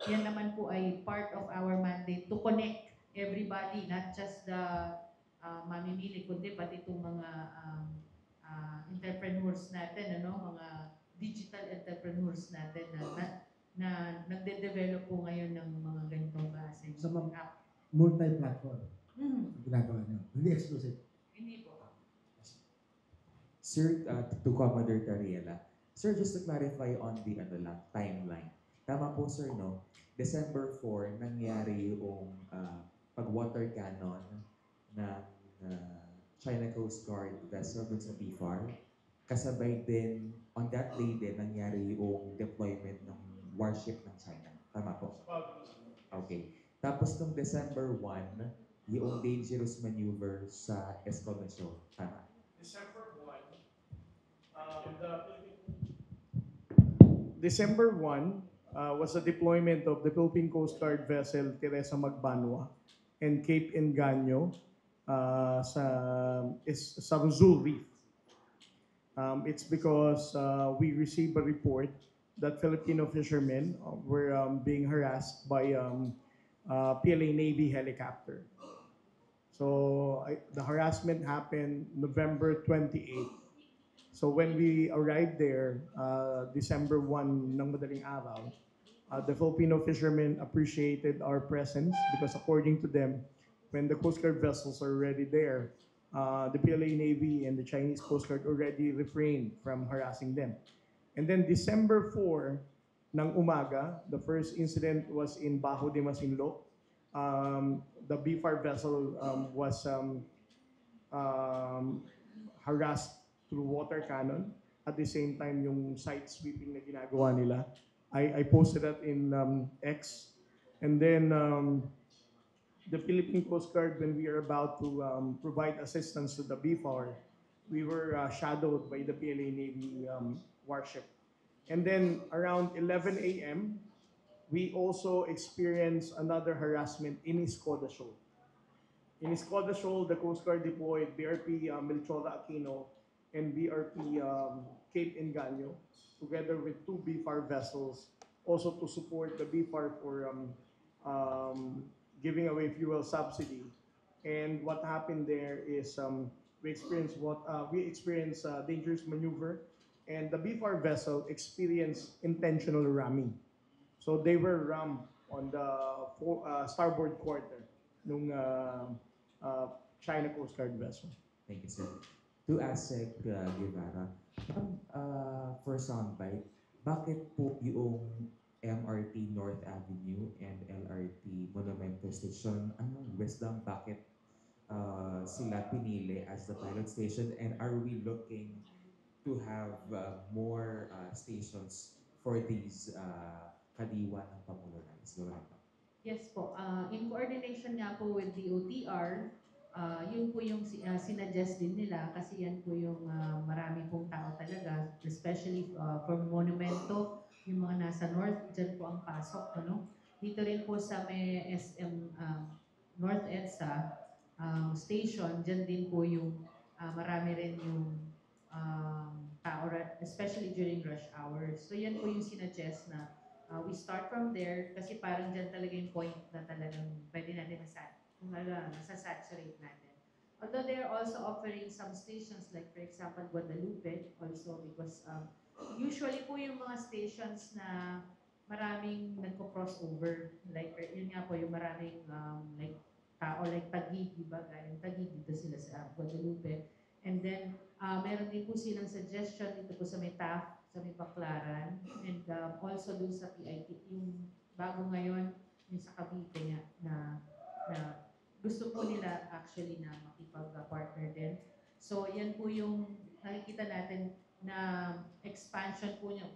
Yan naman po ay part of our mandate to connect everybody, not just the mamimili, kundi pati itong mga entrepreneurs natin, mga digital entrepreneurs natin na nagde-develop po ngayon ng mga ganitong klase Sa mga app. multi-platform ginagawa niyo. Hindi exclusive. Hindi po. Sir, to Commodore Tariela, sir, just to clarify on the timeline. Tama po, sir, no? December 4, nangyari yung pag-water cannon ng China Coast Guard vessel dun sa PFAR. Kasabay din, on that day din, nangyari yung deployment ng warship ng China. Tama po? Okay. Tapos nung December 1, yung dangerous maneuver sa Escobedo. Tama? December 1 was the deployment of the Philippine Coast Guard vessel Teresa Magbanwa and Cape Engaño sa Rizal Reef. It's because we received a report that Filipino fishermen were being harassed by PLA Navy helicopter. So the harassment happened November 28. So when we arrived there, December 1 ng madaling araw, the Filipino fishermen appreciated our presence because according to them, when the Coast Guard vessels are already there, the PLA Navy and the Chinese Coast Guard already refrained from harassing them. And then December 4 ng umaga, the first incident was in Bajo de Masinloc. The BFAR vessel was harassed through water cannon. At the same time, yung side sweeping na ginagawa nila. I posted that in X. And then the Philippine Coast Guard, when we are about to provide assistance to the BFAR, we were shadowed by the PLA Navy warship. And then around 11 a.m., we also experienced another harassment in Escoda Shoal. In Escoda Shoal, the Coast Guard deployed BRP Melchora Aquino and BRP Cape Engaño together with two BFAR vessels also to support the BFAR for giving away fuel subsidy. And what happened there is we experienced dangerous maneuver, and the BFAR vessel experienced intentional ramming. So they were rammed on the starboard quarter nung China Coast Guard vessel. Thank you, sir. To ASEC Guevara, for soundbite, bakit po yung MRT North Avenue and LRT Monumento Station, anong wisdom, bakit sila pinili as the pilot station, and are we looking to have more stations for these kadiwa ng Pangulo Lines? Yes po. In coordination nga po with DOTR, yun po yung sinuggest din nila kasi yan po yung marami pong tao talaga, especially from Monumento, yung mga nasa north, dyan po ang pasok. Ano? Dito rin po sa may SM North EDSA station, dyan din po yung marami rin yung tao, especially during rush hours. So yan po yung sinuggest na we start from there kasi parang dyan talaga yung point na talagang pwede natin nasa-saturate natin. Although they're also offering some stations like for example Guadalupe also because usually po yung mga stations na maraming nagko-crossover like yun nga po yung maraming like tao like Taguig, diba? Galing Taguig dito sila sa Guadalupe. And then meron din po silang suggestion dito po sa may TAF, sa may Baclaran, and also dun sa PIT, yung bago ngayon, yung sa Cavite nga, na gusto po nila actually na makipag-partner din. So yan po yung nakikita natin na expansion po niya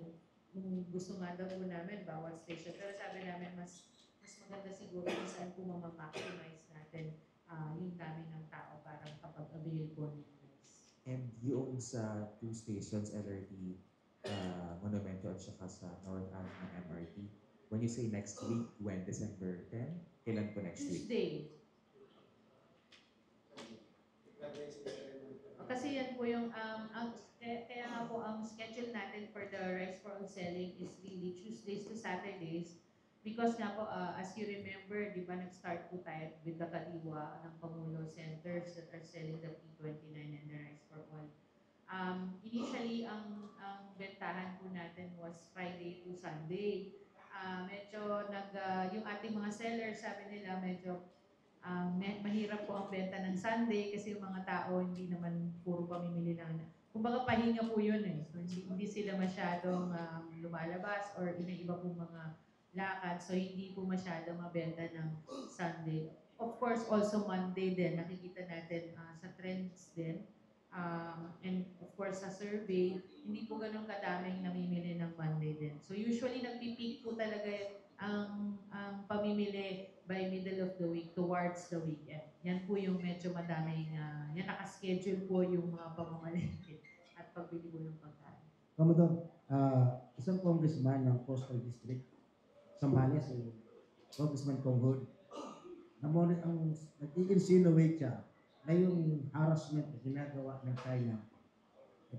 kung gusto nga daw po namin bawat station. Pero sabi namin mas maganda siguro kung saan po maximize natin yung dami ng tao para kapag-avail po nila. And yung sa two stations, LRT, Monumento at saka sa North Avenue MRT, when you say next week, when? December 10? Kailan po next week? Tuesday. Kasi yan po yung, kaya nga po ang schedule natin for the rice for all selling is really Tuesdays to Saturdays. Because nga po, as you remember, di ba nag-start po tayo with the kadiwa ng Pangulo centers that are selling the P29 and the rice for all. Initially, ang bentahan po natin was Friday to Sunday. Medyo yung ating mga sellers, sabi nila, medyo mahirap po ang benta ng Sunday kasi yung mga tao hindi naman puro pamimili lang. Kumbaga pahinga po yun eh. So, hindi sila masyadong lumalabas or iba po mga lakad. So, hindi po masyadong mabenta ng Sunday. Of course, also Monday din. Nakikita natin sa trends din. And of course, sa survey, hindi po ganun kadaming namimili ng Monday din. So, usually nagpipeak po talaga ang pamimili by middle of the week towards the weekend. Yan po yung medyo madaming, yan nakaschedule po yung mga pamamalengke at pagbili po ng pagkain. Commodore, isang congressman ng Coastal District, Sambales, si Congressman Conghod, nag-i-insinuate siya na yung harassment na ginagawa ng China,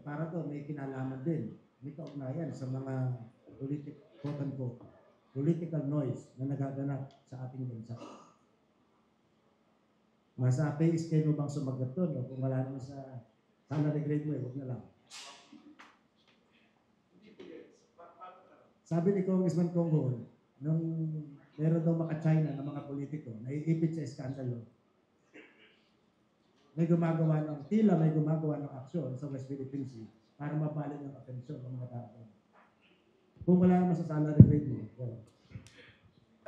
para doon may kinalaman din, may kaugnayan sa mga political noise na nagaganap sa ating bansa. Masa pay scale mo bang sumagot doon? O kung wala naman sa salary grade mo, huwag na lang. Sabi ni Congressman Conghod, nung meron daw maka-China ng mga politiko, naiipit sa eskandalo, may gumagawa ng aksyon sa West Philippine Sea para mabalik ng atensyon ng mga tao. Kung wala naman sa salary grade mo, well.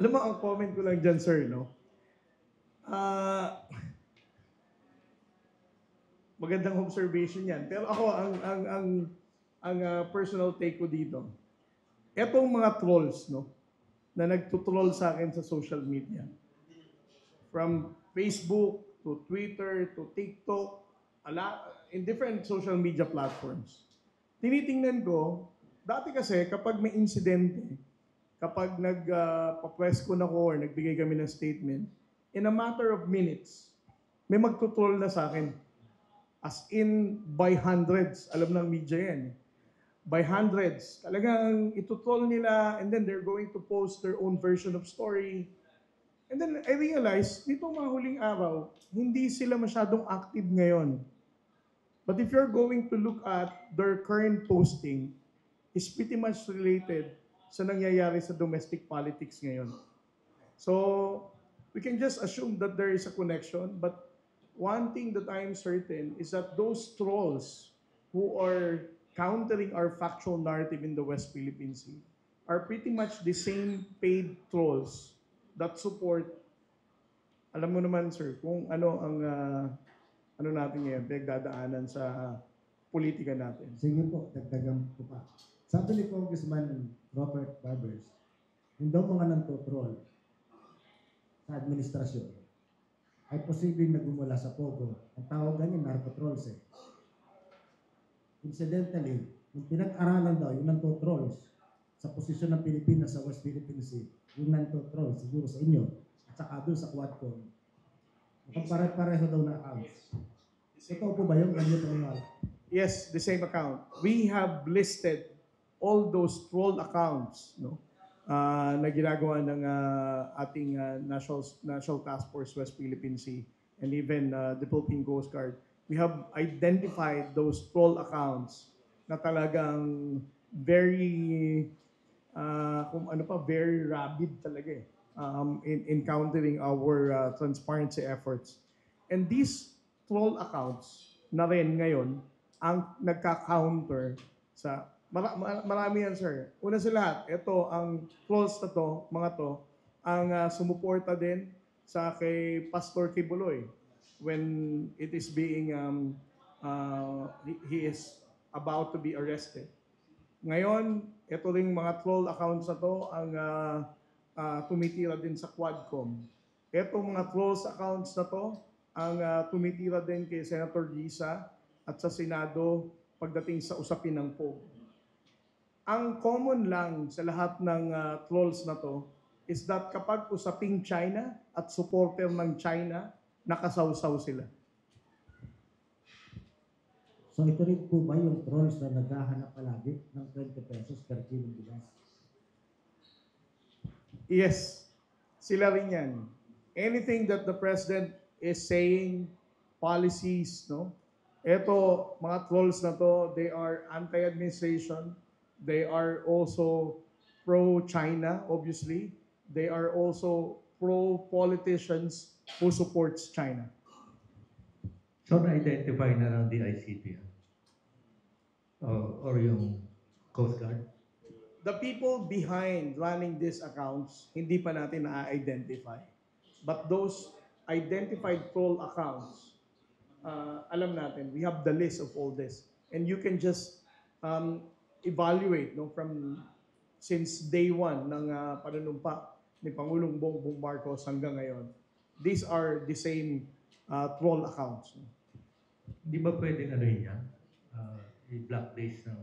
Alam mo, ang comment ko lang dyan, sir, no? Magandang observation yan. Pero ako, ang personal take ko dito, etong mga trolls, no? Na nagtutroll sa akin sa social media. from Facebook to Twitter to TikTok, in different social media platforms. Tinitingnan ko, dati kasi kapag may insidente, kapag nagpa-press ko na ko or nagbigay kami ng statement, in a matter of minutes, may magtutroll na sa akin. As in, by hundreds. Alam ng media yan. By hundreds. Talagang itutroll nila and then they're going to post their own version of story. And then I realized, nito mga huling araw, hindi sila masyadong active ngayon. But if you're going to look at their current posting, is pretty much related sa nangyayari sa domestic politics ngayon. So, we can just assume that there is a connection, but one thing that I am certain is that those trolls who are countering our factual narrative in the West Philippine Sea are pretty much the same paid trolls that support, alam mo naman sir, kung ano ang ano natin ngayon, pinagdadaanan sa politika natin. Sige po, dagdagan ko pa. Sabi ni Congressman Robert Barbers, yung daw mga nantotroll sa administrasyon ay posibleng nagmumula sa Pogo. Ang tawag ganyan, narco-trolls eh. Incidentally, yung pinag-aralan daw, yung nantotrolls sa posisyon ng Pilipinas sa West Philippine Sea, yung nantotrolls, siguro sa inyo, at saka doon sa Quadcom, pare-pareho daw na accounts. Ito po ba yung ganyan paniniwala? Yes, the same account. We have listed all those troll accounts, no, na ginagawa ng ating National Task Force West Philippine Sea and even the Philippine Coast Guard. We have identified those troll accounts na talagang very, very rabid talaga eh, in countering our transparency efforts. And these troll accounts na rin ngayon ang nagka-counter sa marami yan, sir. Una sa lahat, ito, ang trolls na to, mga to, ang sumuporta din sa kay Pastor Kibuloy when it is being, he is about to be arrested. Ngayon, ito ring mga troll accounts na to ang tumitira din sa Quadcom. Itong mga trolls accounts na to ang tumitira din kay Senator Risa at sa Senado pagdating sa usapin ng POG. Ang common lang sa lahat ng trolls na to is that kapag usaping China at supporter ng China, nakasawsaw sila. So ito rin po ba yung trolls na naghahanap palagi ng 20 pesos per kilong bigas? Yes, sila rin yan. Anything that the President is saying, policies, no? Ito, mga trolls na to, they are anti-administration. They are also pro-China, obviously. They are also pro-politicians who supports China. So, na-identify na lang the ICT or yung Coast Guard? The people behind running these accounts, hindi pa natin na-identify. But those identified troll accounts, alam natin, we have the list of all this. And you can just evaluate, no, from since day one ng panunumpa ni Pangulong Bongbong Marcos hanggang ngayon. These are the same troll accounts. Di ba pwedeng ano yun yan? I-blacklist ng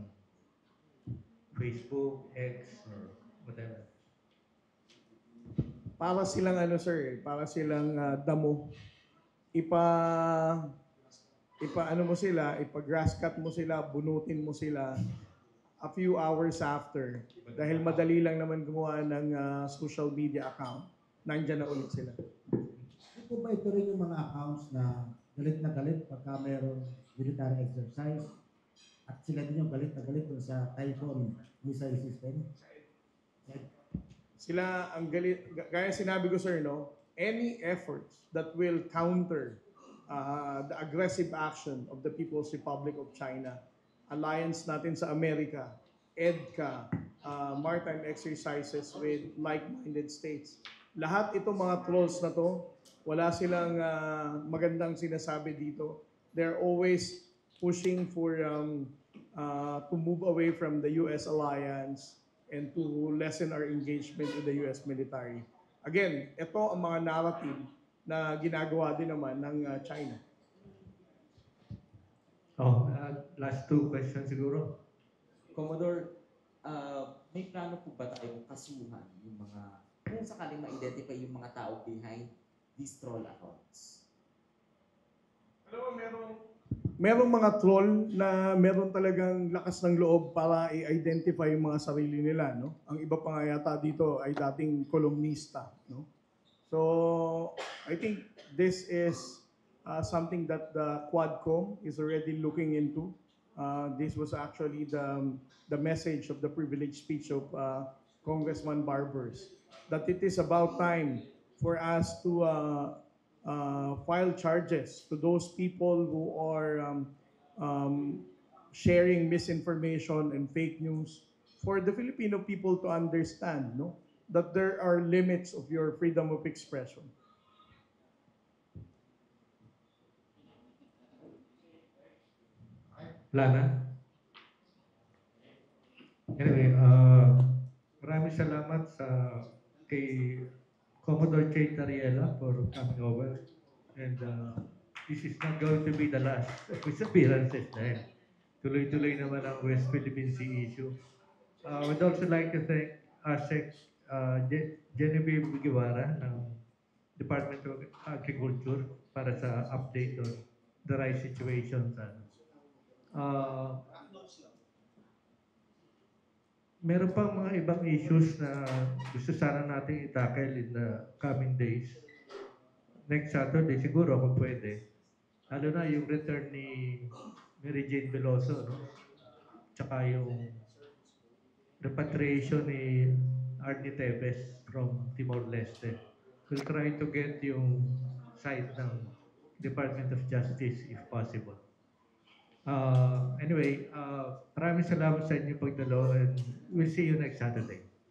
Facebook, X, or whatever? Para silang ano sir, para silang damo. Ano mo sila, ipa-grass cut mo sila, bunutin mo sila a few hours after. Dahil madali lang naman gumawa ng social media account. Nandyan na ulit sila. Hindi po ba ito rin yung mga accounts na galit pagka mayroong military exercise at sila din yung galit dun sa Typhoon missile system? Sila ang galit, gaya sinabi ko sir, no, any efforts that will counter the aggressive action of the People's Republic of China, alliance natin sa Amerika, EDCA, maritime exercises with like-minded states. Lahat itong mga trolls na to, wala silang magandang sinasabi dito. They're always pushing for to move away from the U.S. alliance and to lessen our engagement with the U.S. military. Again, ito ang mga narrative na ginagawa din naman ng China. Last two questions siguro. Commodore, may plano po ba tayong kasuhan yung mga, kung sakaling ma-identify yung mga tao behind these troll accounts? Alam mo, merong mga troll na meron talagang lakas ng loob para i-identify yung mga sarili nila, no? Ang iba pa nga yata dito ay dating kolumnista, no? So, I think this is something that the Quadcom is already looking into. This was actually the message of the privileged speech of Congressman Barbers, that it is about time for us to file charges to those people who are sharing misinformation and fake news, for the Filipino people to understand, no, that there are limits of your freedom of expression. Lana? Anyway, maraming salamat kay Commodore Che Tariela for coming over. And this is not going to be the last of his appearances dahil tuloy-tuloy naman ang West Philippine Sea issue. We'd also like to thank ASEC Genevieve Guevara ng Department of Agriculture para sa update on the rice situation. Meron pang mga ibang issues na gusto sana natin i-tackle in the coming days. Next Saturday, siguro kung pwede. Lalo na yung return ni Mary Jane Veloso, no? Tsaka yung repatriation ni Arnie Tevez from Timor-Leste. We'll try to get yung side ng Department of Justice if possible. Anyway, maraming salamat sa inyong pagdalo and we'll see you next Saturday.